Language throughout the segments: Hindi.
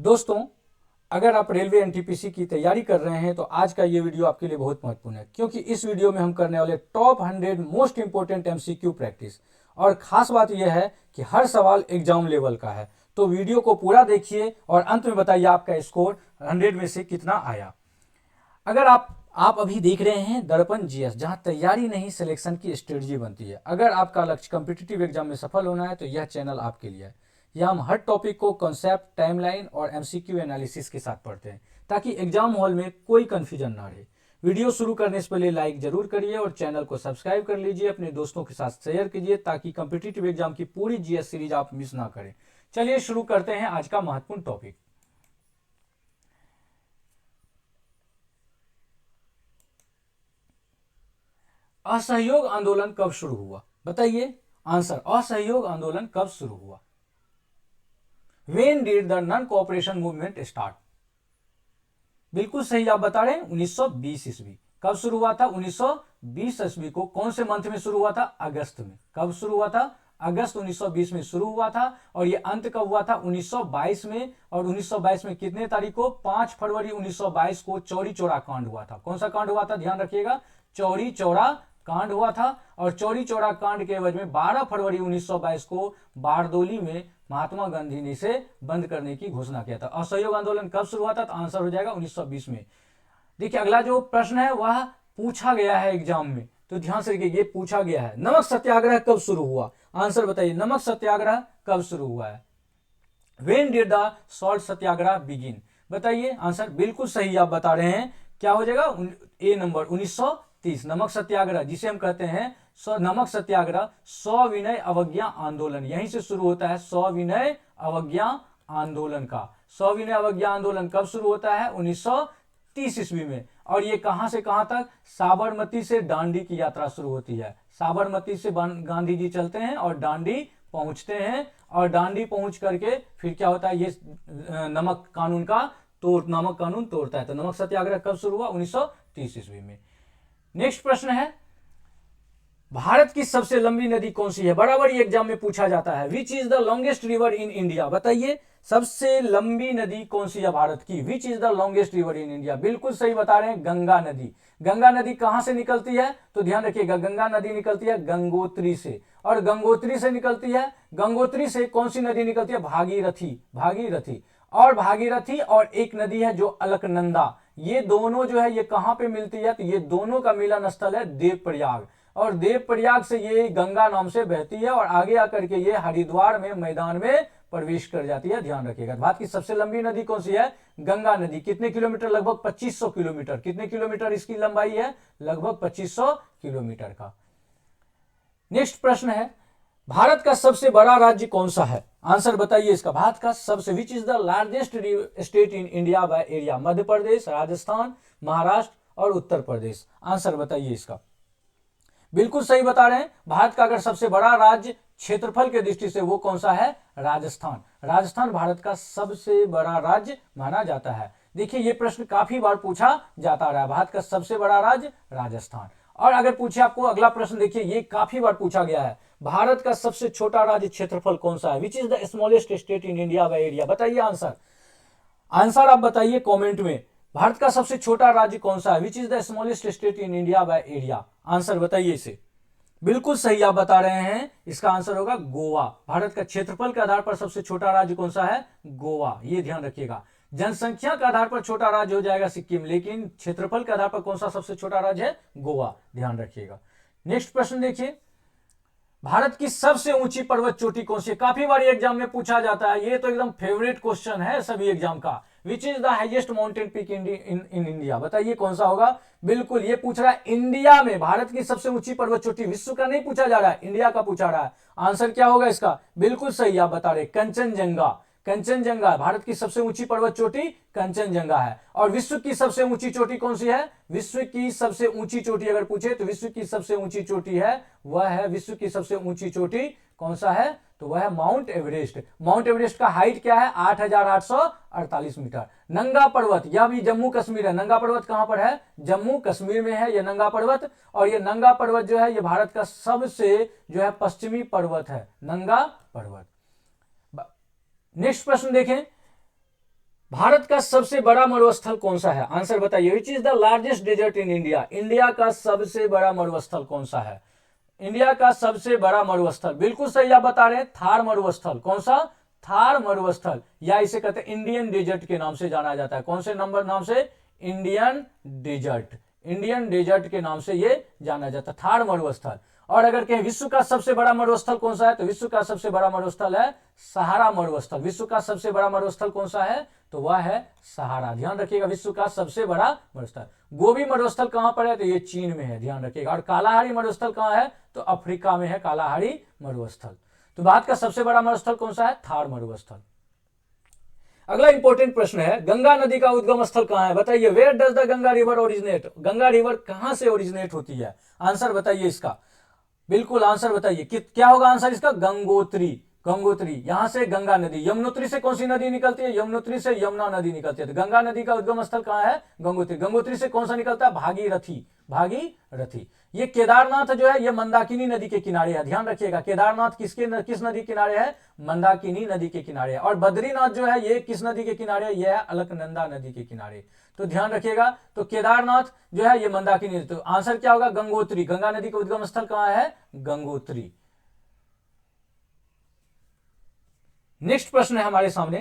दोस्तों, अगर आप रेलवे एनटीपीसी की तैयारी कर रहे हैं तो आज का ये वीडियो आपके लिए बहुत महत्वपूर्ण है, क्योंकि इस वीडियो में हम करने वाले top 100 most important MCQ practice. और खास बात यह है कि हर सवाल एग्जाम लेवल का है, तो वीडियो को पूरा देखिए और अंत में बताइए आपका स्कोर 100 में से कितना आया। अगर आप अभी देख रहे हैं दर्पण जीएस, जहां तैयारी नहीं सिलेक्शन की स्ट्रेटजी बनती है। अगर आपका लक्ष्य कॉम्पिटिटिव एग्जाम में सफल होना है तो यह चैनल आपके लिए है। यह हम हर टॉपिक को कॉन्सेप्ट, टाइमलाइन और एमसीक्यू एनालिसिस के साथ पढ़ते हैं, ताकि एग्जाम हॉल में कोई कंफ्यूजन ना रहे। वीडियो शुरू करने से पहले लाइक जरूर करिए और चैनल को सब्सक्राइब कर लीजिए, अपने दोस्तों के साथ शेयर कीजिए, ताकि कॉम्पिटिटिव एग्जाम की पूरी जीएस सीरीज आप मिस ना करें। चलिए शुरू करते हैं आज का महत्वपूर्ण टॉपिक। असहयोग आंदोलन कब शुरू हुआ? बताइए आंसर। असहयोग आंदोलन कब शुरू हुआ? When did the non cooperation movement start? बिल्कुल सही आप बता रहे हैं, 1920 ईस्वी। कब शुरू हुआ था? 1920 ईस्वी को। कौन से मंथ में शुरू हुआ था? अगस्त में। कब शुरू हुआ था? अगस्त 1920 में शुरू हुआ था। और ये अंत कब हुआ था? 1922 में। और 1922 में कितने तारीख को? 5 फरवरी 1922 को चौरी चौरा कांड हुआ था। कौन सा कांड हुआ था? ध्यान रखिएगा, चौरी चौरा कांड हुआ था। और चौरी चौरा कांड के एवज में 12 फरवरी 1922 को बारदोली में महात्मा गांधी ने इसे बंद करने की घोषणा किया था। असहयोग आंदोलन कब शुरू हुआ था? तो आंसर हो जाएगा 1920 में। देखिए अगला जो प्रश्न है वह पूछा गया है एग्जाम में, तो ध्यान से देखिए, ये पूछा गया है। नमक सत्याग्रह कब शुरू हुआ? आंसर बताइए, नमक सत्याग्रह कब शुरू हुआ है? When did the salt Satyagraha begin? बताइए आंसर। बिल्कुल सही आप बता रहे हैं। क्या हो जाएगा? ए नंबर, 1930। नमक सत्याग्रह जिसे हम कहते हैं नमक सत्याग्रह, सविनय अवज्ञा आंदोलन, यहीं से शुरू होता है। सविनय अवज्ञा आंदोलन का सविनय अवज्ञा आंदोलन कब शुरू होता है? 1930 ईस्वी में। और ये कहां से कहां तक? साबरमती से दांडी की यात्रा शुरू होती है। साबरमती से गांधी जी चलते हैं और दांडी पहुंचते हैं। और दांडी पहुंच करके फिर क्या होता है? ये नमक कानून तोड़ता है। तो नमक सत्याग्रह कब शुरू हुआ? 1930 ईस्वी में। नेक्स्ट प्रश्न है, भारत की सबसे लंबी नदी कौन सी है? बराबर ये एग्जाम में पूछा जाता है। विच is the longest river in India? बताइए सबसे लंबी नदी कौन सी है भारत की? विच is the longest river in India? बिल्कुल सही बता रहे हैं, गंगा नदी। गंगा नदी कहां से निकलती है? तो ध्यान रखिएगा, गंगा नदी निकलती है गंगोत्री से। और गंगोत्री से निकलती है, गंगोत्री से कौन सी नदी निकलती है? भागीरथी। भागीरथी और भागीरथी और एक नदी है जो अलकनंदा, ये दोनों जो है ये कहां पे मिलती है? तो ये दोनों का मिलन स्थल है देवप्रयाग। और देवप्रयाग से ये गंगा नाम से बहती है और आगे आकर के ये हरिद्वार में मैदान में प्रवेश कर जाती है। ध्यान रखिएगा। भारत की सबसे लंबी नदी कौन सी है? गंगा नदी। कितने किलोमीटर? लगभग 2500 किलोमीटर। कितने किलोमीटर इसकी लंबाई है? लगभग 2500 किलोमीटर का। नेक्स्ट प्रश्न है, भारत का सबसे बड़ा राज्य कौन सा है? आंसर बताइए इसका। भारत का सबसे, which is the largest state in India by area? Madhya Pradesh, Rajasthan, Maharashtra और उत्तर प्रदेश। आंसर बताइए इसका। बिल्कुल सही बता रहे हैं, भारत का अगर सबसे बड़ा राज्य क्षेत्रफल के दृष्टि से वो कौन सा है? राजस्थान। राजस्थान भारत का सबसे बड़ा राज्य माना जाता है। देखिए ये प्रश्न काफी बार पूछा जाता रहा है, भारत का सबसे बड़ा राज्य राजस्थान। और अगर पूछे आपको अगला प्रश्न, देखिए ये काफी बार पूछा गया है, भारत का सबसे छोटा राज्य क्षेत्रफल कौन सा है? विच is the smallest state in India by area? बताइए आंसर। आंसर आप बताइए कमेंट में, भारत का सबसे छोटा राज्य कौन सा है? विच is the smallest state in India by area? Answer बताइए इसे। बिल्कुल सही आप बता रहे हैं, इसका आंसर होगा गोवा। भारत का क्षेत्रफल के आधार पर सबसे छोटा राज्य कौन सा है? गोवा। ये ध्यान रखिएगा। जनसंख्या के आधार पर छोटा राज्य हो जाएगा सिक्किम, लेकिन क्षेत्रफल के आधार पर कौन सा सबसे छोटा राज्य है? गोवा। ध्यान रखिएगा। नेक्स्ट प्रश्न देखिए, भारत की सबसे ऊंची पर्वत चोटी कौन सी है? काफी बार एग्जाम में पूछा जाता है, ये तो एकदम फेवरेट क्वेश्चन है सभी एग्जाम का। विच is the highest mountain peak in India? बताइए कौन सा होगा? बिल्कुल ये पूछ रहा है इंडिया में भारत की सबसे ऊंची पर्वत चोटी। विश्व का नहीं पूछा जा रहा है, इंडिया का पूछा रहा है। आंसर क्या होगा इसका? बिल्कुल सही आप बता रहे, कंचनजंगा। कंचनजंगा भारत की सबसे ऊंची पर्वत चोटी कंचनजंगा है। और विश्व की सबसे ऊंची चोटी कौन सी है? विश्व की सबसे ऊंची चोटी अगर पूछे तो विश्व की सबसे ऊंची चोटी है वह है, विश्व की सबसे ऊंची चोटी कौन सा है? तो वह है माउंट एवरेस्ट। माउंट एवरेस्ट का हाइट क्या है? 8,848 मीटर। नंगा पर्वत, यह भी जम्मू कश्मीर है। नंगा पर्वत कहां पर है? जम्मू कश्मीर में है यह नंगा पर्वत। और यह नंगा पर्वत जो है यह भारत का सबसे जो है पश्चिमी पर्वत है, नंगा पर्वत। नेक्स्ट प्रश्न देखें, भारत का सबसे बड़ा मरुस्थल कौन सा है? आंसर बताइए। Which is the largest desert in India? India का सबसे बड़ा मरुस्थल कौन सा है? इंडिया का सबसे बड़ा मरुस्थल, बिल्कुल सही आप बता रहे हैं, थार मरुस्थल। कौन सा? थार मरुस्थल, या इसे कहते हैं इंडियन डेजर्ट के नाम से जाना जाता है। कौन से नंबर नाम से? Indian desert. इंडियन डेजर्ट के नाम से ये जाना जाता है, थार मरुस्थल। और अगर कहें विश्व का सबसे बड़ा मरुस्थल कौन सा है, तो विश्व का सबसे बड़ा मरुस्थल है सहारा मरुस्थल। विश्व का सबसे बड़ा मरुस्थल कौन सा है? तो वह है सहारा। ध्यान रखिएगा, विश्व का सबसे बड़ा मरुस्थल। गोबी मरुस्थल कहां पर है? तो ये चीन में है, ध्यान रखिएगा। और कालाहारी मरुस्थल कहां है? तो अफ्रीका में है कालाहारी मरुस्थल। तो भारत का सबसे बड़ा मरुस्थल कौन सा है? थार मरुस्थल। अगला इंपॉर्टेंट प्रश्न है, गंगा नदी का उद्गम स्थल कहां है? बताइए, where does the Ganga river originate? Ganga river कहां से ओरिजिनेट होती है? आंसर बताइए इसका, बिल्कुल आंसर बताइए कि क्या होगा आंसर इसका? गंगोत्री। गंगोत्री, यहां से गंगा नदी। यमुनोत्री से कौन सी नदी निकलती है? यमुनोत्री से यमुना नदी निकलती है। तो गंगा नदी का उद्गम स्थल कहां है? गंगोत्री। गंगोत्री से कौन सा निकलता है? भागीरथी। भागीरथी। ये केदारनाथ जो है ये मंदाकिनी नदी के किनारे है, ध्यान रखिएगा। केदारनाथ किस नदी किनारे है? मंदाकिनी नदी के किनारे है। और बद्रीनाथ जो है ये किस नदी के किनारे है? ये है अलकनंदा नदी के किनारे। तो ध्यान रखिएगा, तो केदारनाथ जो है ये मंदाकिनी। तो आंसर क्या होगा? गंगोत्री। गंगा नदी का उद्गम स्थल कहां है? गंगोत्री। नेक्स्ट प्रश्न है हमारे सामने,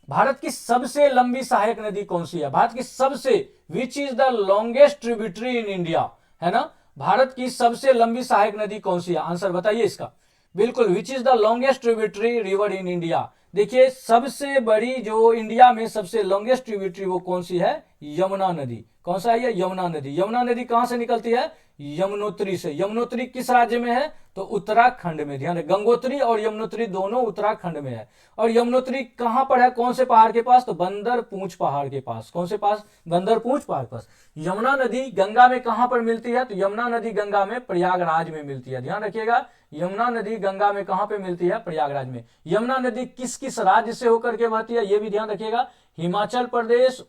भारत की सबसे लंबी सहायक नदी कौन सी है? भारत की सबसे, which is the longest tributary in India, है ना? भारत की सबसे लंबी सहायक नदी कौन सी है? आंसर बताइए इसका, बिल्कुल। विच is the longest tributary river in India? देखिए, सबसे बड़ी जो इंडिया में सबसे लॉन्गेस्ट ट्रिब्यूटरी वो कौन सी है? यमुना नदी। कौन सा है ये? यमुना नदी। यमुना नदी कहां से निकलती है? यमुनोत्री से। यमुनोत्री किस राज्य में है? तो उत्तराखंड में। ध्यान रखें, गंगोत्री और यमुनोत्री दोनों उत्तराखंड में है। और यमुनोत्री कहां पर है? कौन से पहाड़ के पास? तो बंदरपूंछ पहाड़ के पास। कौन से पास? बंदरपूंछ पहाड़ के पास। यमुना नदी गंगा में कहां पर मिलती है? तो यमुना नदी गंगा में प्रयागराज में मिलती है। ध्यान रखिएगा, यमुना नदी गंगा में कहां पे मिलती है? प्रयागराज में। यमुना नदी किस किस राज्य से होकर के बहती है? यह भी ध्यान रखिएगा, हिमाचल प्रदेश,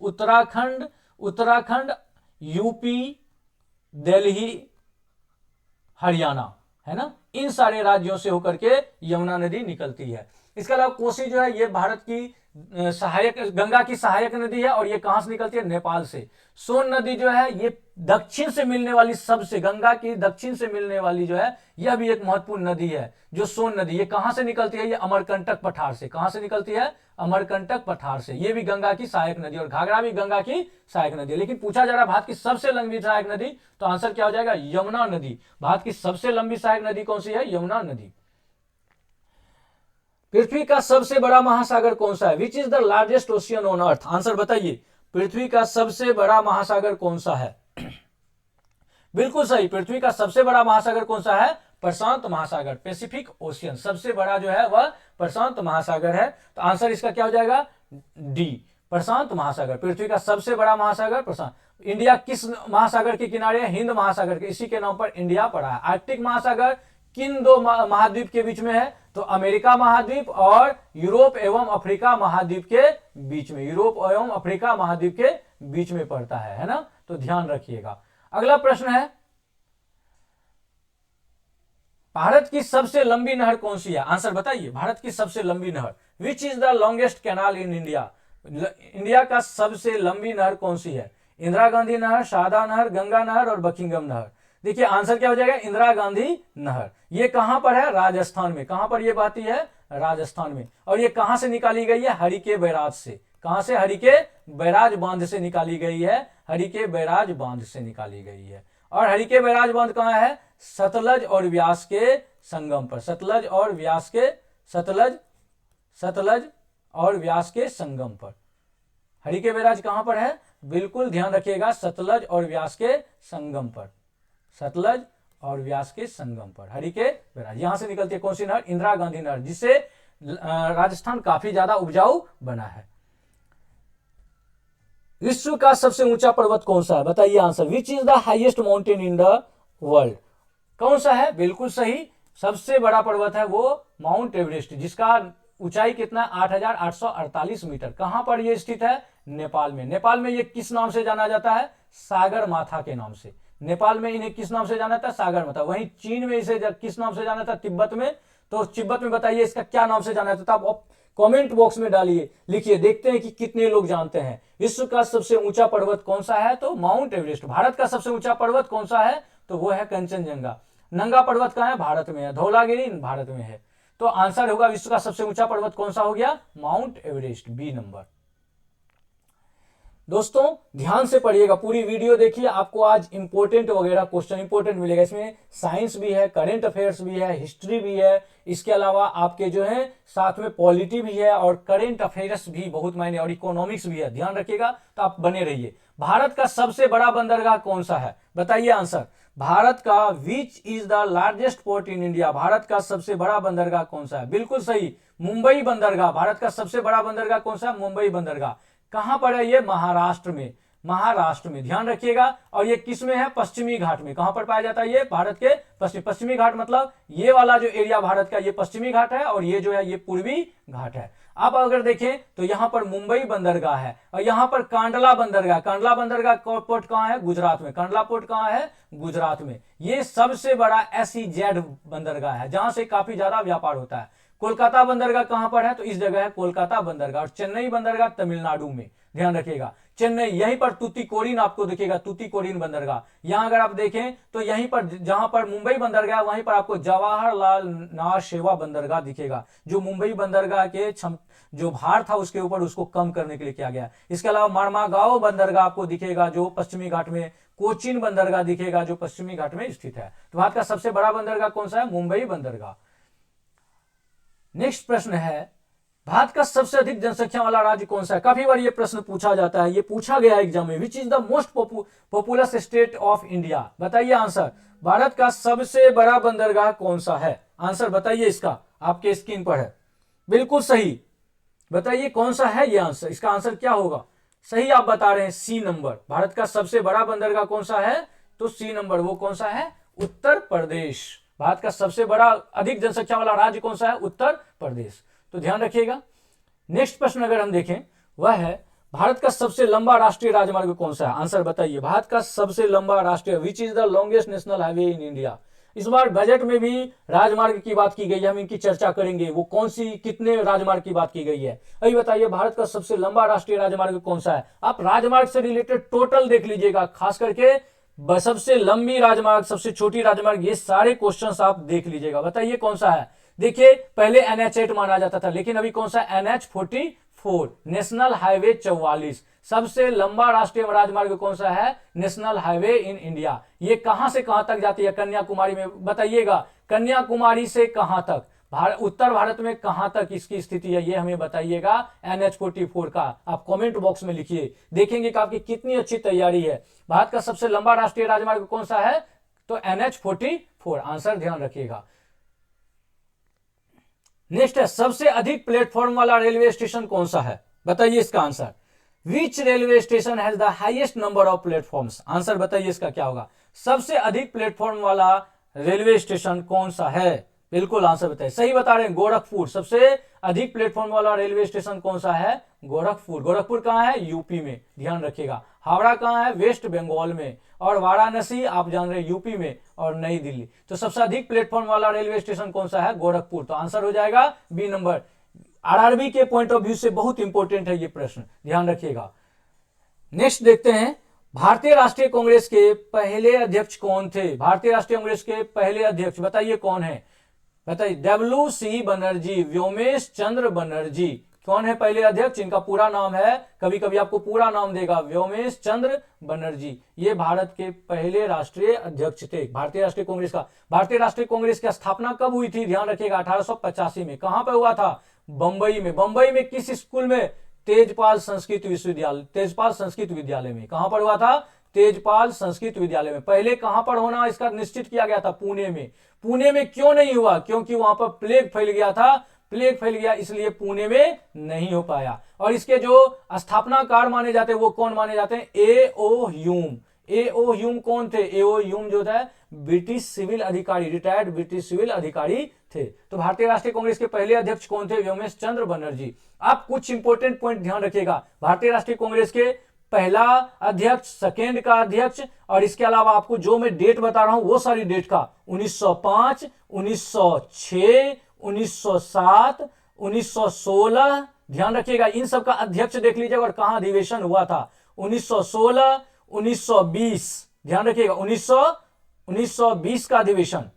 उत्तराखंड, यूपी, दिल्ली, हरियाणा, है ना? इन सारे राज्यों से होकर के यमुना नदी निकलती है। इसके अलावा कोसी जो है ये भारत की सहायक, गंगा की सहायक नदी है। और ये कहां से निकलती है? नेपाल से। सोन नदी जो है ये दक्षिण से मिलने वाली, सबसे गंगा की दक्षिण से मिलने वाली जो है यह भी एक महत्वपूर्ण नदी है, जो सोन नदी। ये कहां से निकलती है? ये अमरकंटक पठार से। कहां से निकलती है? अमरकंटक पठार से। ये भी गंगा की सहायक नदी, और घाघरा भी गंगा की सहायक नदी है। लेकिन पूछा जा रहा है भारत की सबसे लंबी सहायक नदी, तो आंसर क्या हो जाएगा? यमुना नदी। भारत की सबसे लंबी सहायक नदी कौन सी है? यमुना नदी। पृथ्वी का सबसे बड़ा महासागर कौन सा है? विच is the largest ocean on earth? Answer बताइए, पृथ्वी का सबसे बड़ा महासागर कौन सा है? बिल्कुल सही, पृथ्वी का सबसे बड़ा महासागर कौन सा है? प्रशांत महासागर, पैसिफिक ओशियन। सबसे बड़ा जो है वह प्रशांत महासागर है। तो आंसर इसका क्या हो जाएगा? डी, प्रशांत महासागर। पृथ्वी का सबसे बड़ा महासागर प्रशांत। इंडिया किस महासागर के किनारे है? हिंद महासागर के, इसी के नाम पर इंडिया पड़ा है। आर्कटिक महासागर किन दो महाद्वीप के बीच में है? तो अमेरिका महाद्वीप और यूरोप एवं अफ्रीका महाद्वीप के बीच में। यूरोप एवं अफ्रीका महाद्वीप के बीच में पड़ता है ना? तो ध्यान रखिएगा। अगला प्रश्न है, भारत की सबसे लंबी नहर कौन सी है? आंसर बताइए, भारत की सबसे लंबी नहर। विच is the longest canal in India? India का सबसे लंबी नहर कौन सी है? इंदिरा गांधी नहर, शारदा नहर, गंगा नहर और बकिंगम नहर। देखिए आंसर क्या हो जाएगा? इंदिरा गांधी नहर। ये कहां पर है? राजस्थान में। कहां पर ये बहती है? राजस्थान में। और ये कहां से निकाली गई है? हरिके बैराज से। कहां से? हरिके बैराज बांध से निकाली गई है। हरिके बैराज बांध से निकाली गई है। और हरिके बैराज बांध कहां है? सतलज और व्यास के संगम पर। सतलज और व्यास के, सतलज और व्यास के संगम पर हरिके बैराज कहां पर है? बिल्कुल ध्यान रखिएगा, सतलज और व्यास के संगम पर। सतलज और व्यास के संगम पर हरिके बैराज, यहां से निकलती है कौन सी नहर? इंदिरा गांधी नहर, जिससे राजस्थान काफी ज्यादा उपजाऊ बना है। विश्व का सबसे ऊंचा पर्वत कौन सा है? बताइए answer. Which is the highest mountain in the world? कौन सा है? बिल्कुल सही, सबसे बड़ा पर्वत है वो माउंट एवरेस्ट, जिसका ऊंचाई कितना? 8,848 मीटर। कहां पर यह स्थित है? नेपाल में। नेपाल में ये किस नाम से जाना जाता है? सागर माथा के नाम से। नेपाल में इन्हें किस नाम से जाना था? सागर माथा। वहीं चीन में इसे किस नाम से जाना था? तिब्बत में। तो तिब्बत में बताइए इसका क्या नाम से जाना था? कमेंट बॉक्स में डालिए, लिखिए, देखते हैं कि कितने लोग जानते हैं। विश्व का सबसे ऊंचा पर्वत कौन सा है? तो माउंट एवरेस्ट। भारत का सबसे ऊंचा पर्वत कौन सा है? तो वो है कंचनजंगा। नंगा पर्वत कहाँ है? भारत में है। धौलागिरी भारत में है। तो आंसर होगा विश्व का सबसे ऊंचा पर्वत कौन सा हो गया? Mount Everest, B number. दोस्तों ध्यान से पढ़िएगा, पूरी वीडियो देखिए, आपको आज इंपोर्टेंट वगैरह क्वेश्चन इंपोर्टेंट मिलेगा। इसमें साइंस भी है, करंट अफेयर्स भी है, हिस्ट्री भी है, इसके अलावा आपके जो है साथ में पॉलिटी भी है और करंट अफेयर्स भी बहुत मायने, और इकोनॉमिक्स भी है। ध्यान रखिएगा, तो आप बने रहिए। भारत का सबसे बड़ा बंदरगाह कौन सा है? बताइए आंसर। भारत का विच is the largest port in India? Bharat का सबसे बड़ा बंदरगाह कौन सा है? बिल्कुल सही, मुंबई बंदरगाह। भारत का सबसे बड़ा बंदरगाह कौन सा है? मुंबई बंदरगाह। कहां पर है ये? महाराष्ट्र में। महाराष्ट्र में, ध्यान रखिएगा। और ये किस में है? पश्चिमी घाट में। कहां पर पाया जाता है ये? भारत के पश्चिमी घाट, मतलब ये वाला जो एरिया भारत का, ये पश्चिमी घाट है, और ये जो है ये पूर्वी घाट है। आप अगर देखें तो यहां पर मुंबई बंदरगाह है, और यहां पर कांडला बंदरगाह। कांडला बंदरगाह पोर्ट कहां है? गुजरात में। कांडला पोर्ट कहां है? गुजरात में। ये सबसे बड़ा SEZ बंदरगाह है, जहां से काफी ज्यादा व्यापार होता है। कोलकाता बंदरगाह कहां पर है? तो इस जगह है कोलकाता बंदरगाह। और चेन्नई बंदरगाह तमिलनाडु में, ध्यान रखिएगा। चेन्नई, यहीं पर तूतीकोरिन आपको दिखेगा, तूतीकोरिन बंदरगाह। यहां अगर आप देखें तो यहीं पर जहां पर मुंबई बंदरगाह, वहीं पर आपको जवाहरलाल नारशेवा बंदरगाह दिखेगा, जो मुंबई बंदरगाह के जो भार था उसके ऊपर उसको कम करने के लिए किया गया। इसके अलावा मार्मागांव बंदरगाह आपको दिखेगा, जो पश्चिमी घाट में। कोचीन बंदरगाह दिखेगा, जो पश्चिमी घाट में स्थित है। तो भारत का सबसे बड़ा बंदरगाह कौन सा है? मुंबई बंदरगाह। नेक्स्ट प्रश्न है, भारत का सबसे अधिक जनसंख्या वाला राज्य कौन सा है? काफी बार ये प्रश्न पूछा जाता है, ये पूछा गया एग्जाम में। विच is the most populous state of India? बताइए आंसर। भारत का सबसे बड़ा बंदरगाह कौन सा है? आंसर बताइए इसका, आपके स्क्रीन पर है। बिल्कुल सही, बताइए कौन सा है ये आंसर, इसका आंसर क्या होगा? सही आप बता रहे हैं, सी नंबर। भारत का सबसे बड़ा बंदरगाह कौन सा है? तो सी नंबर। वो कौन सा है? उत्तर प्रदेश। भारत का सबसे बड़ा अधिक जनसंख्या वाला राज्य कौन सा है? उत्तर प्रदेश। तो ध्यान रखिएगा। नेक्स्ट प्रश्न अगर हम देखें, वह है भारत का सबसे लंबा राष्ट्रीय राजमार्ग कौन सा है? आंसर बताइए। भारत का सबसे लंबा राष्ट्रीय, विच is the longest national highway in India? इस बार बजट में भी राजमार्ग की बात की गई है, हम इनकी चर्चा करेंगे। वो कौन सी, कितने राजमार्ग की बात की गई है, अभी बताइए। भारत का सबसे लंबा राष्ट्रीय राजमार्ग कौन सा है? आप राजमार्ग से रिलेटेड टोटल देख लीजिएगा, खास करके सबसे लंबी राजमार्ग, सबसे छोटी राजमार्ग, ये सारे क्वेश्चंस आप देख लीजिएगा। बताइए कौन सा है? देखिए, पहले NH8 माना जाता था, लेकिन अभी कौन सा? NH44, national highway 44। सबसे लंबा राष्ट्रीय राजमार्ग कौन सा है? National highway in India. ये कहां से कहां तक जाती है? कन्याकुमारी में। बताइएगा, कन्याकुमारी से कहां तक? उत्तर भारत में कहां तक इसकी स्थिति है, ये हमें बताइएगा। NH44 का आप कमेंट बॉक्स में लिखिए, देखेंगे कि आपकी कितनी अच्छी तैयारी है। भारत का सबसे लंबा राष्ट्रीय राजमार्ग कौन सा है? तो NH44, आंसर ध्यान रखिएगा। नेक्स्ट है, सबसे अधिक प्लेटफॉर्म वाला रेलवे स्टेशन कौन सा है? बताइए इसका answer. Which railway station has the highest number of platforms? Answer बताइए इसका क्या होगा। सबसे अधिक प्लेटफॉर्म वाला रेलवे स्टेशन कौन सा है? बिल्कुल आंसर बताइए। सही बता रहे हैं, गोरखपुर। सबसे अधिक प्लेटफॉर्म वाला रेलवे स्टेशन कौन सा है? गोरखपुर। गोरखपुर कहां है? यूपी में, ध्यान रखिएगा। हावड़ा कहां है? वेस्ट बंगाल में। और वाराणसी आप जान रहे हैं यूपी में, और नई दिल्ली। तो सबसे अधिक प्लेटफॉर्म वाला रेलवे स्टेशन कौन सा है? गोरखपुर। तो आंसर हो जाएगा बी नंबर। RRB के पॉइंट ऑफ व्यू से बहुत इंपॉर्टेंट है ये प्रश्न, ध्यान रखिएगा। नेक्स्ट देखते हैं, भारतीय राष्ट्रीय कांग्रेस के पहले अध्यक्ष कौन थे? भारतीय राष्ट्रीय कांग्रेस के पहले अध्यक्ष बताइए कौन है? बताइए। WC बनर्जी, व्योमेश चंद्र बनर्जी। कौन है पहले अध्यक्ष? इनका पूरा नाम है, कभी कभी आपको पूरा नाम देगा, व्योमेश चंद्र बनर्जी। ये भारत के पहले राष्ट्रीय अध्यक्ष थे भारतीय राष्ट्रीय कांग्रेस का। भारतीय राष्ट्रीय कांग्रेस की स्थापना कब हुई थी? ध्यान रखिएगा, 1885 में। कहां पर हुआ था? बंबई में। बंबई में किस स्कूल में? तेजपाल संस्कृत विश्वविद्यालय, तेजपाल संस्कृत विद्यालय में। कहां पर हुआ था? तेजपाल संस्कृत विद्यालय में। पहले कहां पर होना इसका निश्चित किया गया था? पुणे में। पुणे में क्यों नहीं हुआ? क्योंकि वहां पर प्लेग फैल गया था, प्लेग फैल गया, इसलिए पुणे में नहीं हो पाया। और इसके जो स्थापनाकार माने जाते हैं वो कौन माने जाते हैं? A.O. ह्यूम। A.O. ह्यूम कौन थे? A.O. ह्यूम जो था ब्रिटिश सिविल अधिकारी, रिटायर्ड ब्रिटिश सिविल अधिकारी थे। तो भारतीय राष्ट्रीय कांग्रेस के पहले अध्यक्ष कौन थे? व्योमेश चंद्र बनर्जी। आप कुछ इंपोर्टेंट पॉइंट ध्यान रखिएगा। भारतीय राष्ट्रीय कांग्रेस के पहला अध्यक्ष, सेकेंड का अध्यक्ष, और इसके अलावा आपको जो मैं डेट बता रहा हूं वो सारी डेट का, 1905, 1906, 1907, 1916, ध्यान रखिएगा इन सब का अध्यक्ष देख लीजिएगा और कहां अधिवेशन हुआ था, 1916, 1920, ध्यान रखिएगा 1920 का अधिवेशन।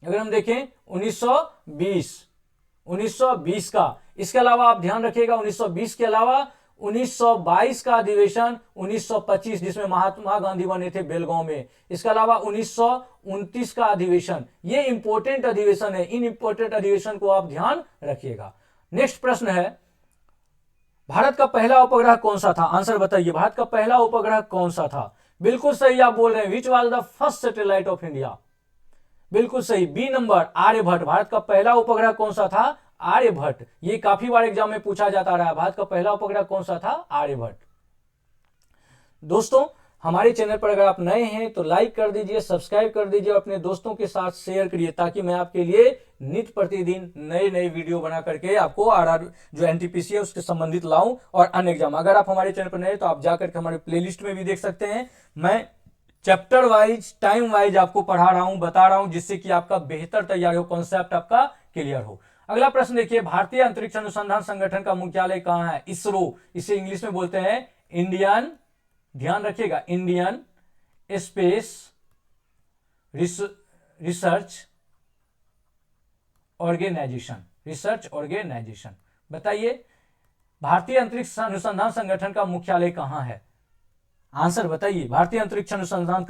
अगर हम देखें 1920 का, इसके अलावा आप ध्यान रखिएगा 1920 के अलावा 1922 का अधिवेशन, 1925 जिसमें महात्मा गांधी बने थे बेलगांव में, इसके अलावा 1929 का अधिवेशन। ये इंपॉर्टेंट अधिवेशन है, इन इंपॉर्टेंट अधिवेशन को आप ध्यान रखिएगा। नेक्स्ट प्रश्न है, भारत का पहला उपग्रह कौन सा था? आंसर बताइए, भारत का पहला उपग्रह कौन सा था? बिल्कुल सही आप बोल रहे हैं, which was the first satellite of India? बिल्कुल सही, बी नंबर, आर्यभट्ट। भारत का पहला उपग्रह कौन सा था? आर्यभट्ट। ये काफी बार एग्जाम में पूछा जाता रहा है, भारत का पहला उपग्रह कौन सा था? आर्यभट्ट। दोस्तों, हमारे चैनल पर अगर आप नए हैं तो लाइक कर दीजिए, सब्सक्राइब कर दीजिए और अपने दोस्तों के साथ शेयर करिए, ताकि मैं आपके लिए नित्य प्रतिदिन नए नए वीडियो बना करके आपको आरआर जो एनटीपीसी है उसके संबंधित लाऊं और अन्य एग्जाम। अगर आप हमारे चैनल पर नए तो आप जाकर के हमारे प्लेलिस्ट में भी देख सकते हैं। मैं चैप्टर वाइज, टाइम वाइज आपको पढ़ा रहा हूं, बता रहा हूं, जिससे कि आपका बेहतर तैयारी हो, कॉन्सेप्ट आपका क्लियर हो। अगला प्रश्न देखिए, भारतीय अंतरिक्ष अनुसंधान संगठन का मुख्यालय कहां है? इसरो, इसे इंग्लिश में बोलते हैं इंडियन, ध्यान रखिएगा, इंडियन स्पेस रिसर्च ऑर्गेनाइजेशन। बताइए, भारतीय अंतरिक्ष अनुसंधान संगठन का मुख्यालय कहां है? आंसर बताइए, भारतीय अंतरिक्ष अनुसंधान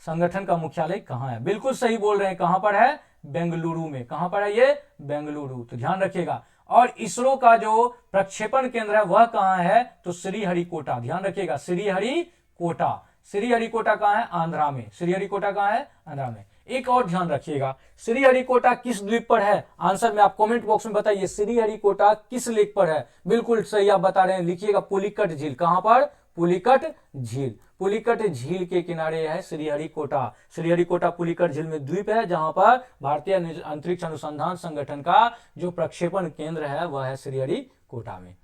संगठन का मुख्यालय कहां है? बिल्कुल सही बोल रहे हैं, कहां पर है? बेंगलुरु में। कहां पर है ये? बेंगलुरु। तो ध्यान रखिएगा। और इसरो का जो प्रक्षेपण केंद्र है वह कहां है? तो श्रीहरिकोटा। ध्यान रखिएगा, श्रीहरिकोटा। श्रीहरिकोटा कहां है? आंध्रा में। श्रीहरिकोटा कहां है? आंध्रा में। एक और ध्यान रखिएगा, श्रीहरिकोटा किस द्वीप पर है? आंसर में आप कमेंट बॉक्स में बताइए, श्रीहरिकोटा किस लेक पर है? बिल्कुल सही आप बता रहे हैं, लिखिएगा पुलिकट झील। कहां पर? पुलिकट झील। पुलिकट झील के किनारे है श्रीहरिकोटा। श्रीहरिकोटा पुलिकट झील में द्वीप है, जहां पर भारतीय अंतरिक्ष अनुसंधान संगठन का जो प्रक्षेपण केंद्र है वह है श्रीहरिकोटा में।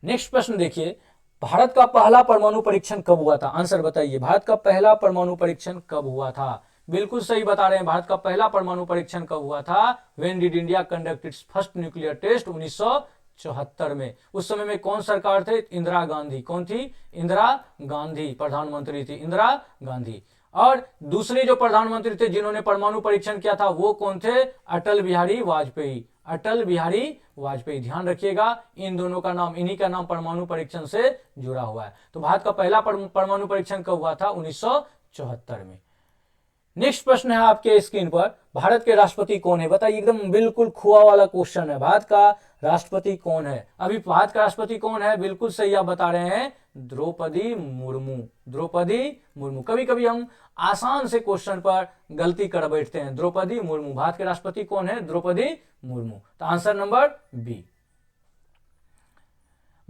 नेक्स्ट प्रश्न देखिए, भारत का पहला परमाणु परीक्षण कब हुआ था? आंसर बताइए, भारत का पहला परमाणु परीक्षण कब हुआ था? बिल्कुल सही बता रहे हैं, भारत का पहला परमाणु परीक्षण कब हुआ था? When did India conduct its first nuclear test? 1974 में। उस समय में कौन सरकार थे? इंदिरा गांधी। कौन थी? इंदिरा गांधी प्रधानमंत्री थी, इंदिरा गांधी। और दूसरे जो प्रधानमंत्री थे जिन्होंने परमाणु परीक्षण किया था वो कौन थे? अटल बिहारी वाजपेयी। अटल बिहारी वाजपेयी। ध्यान रखिएगा, इन दोनों का नाम, इन्हीं का नाम परमाणु परीक्षण से जुड़ा हुआ है। तो भारत का पहला परमाणु परीक्षण कब हुआ था? 1974 में। नेक्स्ट प्रश्न है आपके स्क्रीन पर, भारत के राष्ट्रपति कौन है? बताइए, एकदम बिल्कुल खुआ वाला क्वेश्चन है, भारत का राष्ट्रपति कौन है? अभी भारत का राष्ट्रपति कौन है? बिल्कुल सही आप बता रहे हैं, द्रौपदी मुर्मू। द्रौपदी मुर्मू। कभी कभी हम आसान से क्वेश्चन पर गलती कर बैठते हैं। द्रौपदी मुर्मू। भारत के राष्ट्रपति कौन है? द्रौपदी मुर्मू। तो आंसर नंबर बी।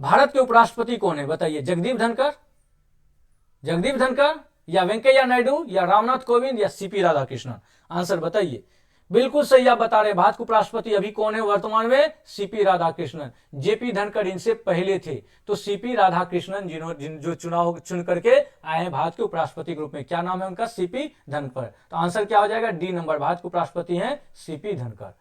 भारत के उपराष्ट्रपति कौन है? बताइए, जगदीप धनखड़, जगदीप धनखड़ या वेंकैया नायडू या रामनाथ कोविंद या सीपी राधाकृष्णन? आंसर बताइए। बिल्कुल सही आप बता रहे हैं, भारत के उपराष्ट्रपति अभी कौन है वर्तमान में? सीपी राधाकृष्णन। जेपी धनखड़ इनसे पहले थे, तो सीपी राधाकृष्णन जो चुनाव चुन करके आए हैं भारत के उपराष्ट्रपति के रूप में। क्या नाम है उनका? सीपी धनखड़। तो आंसर क्या हो जाएगा? डी नंबर, भारत के उपराष्ट्रपति हैं सीपी धनखड़।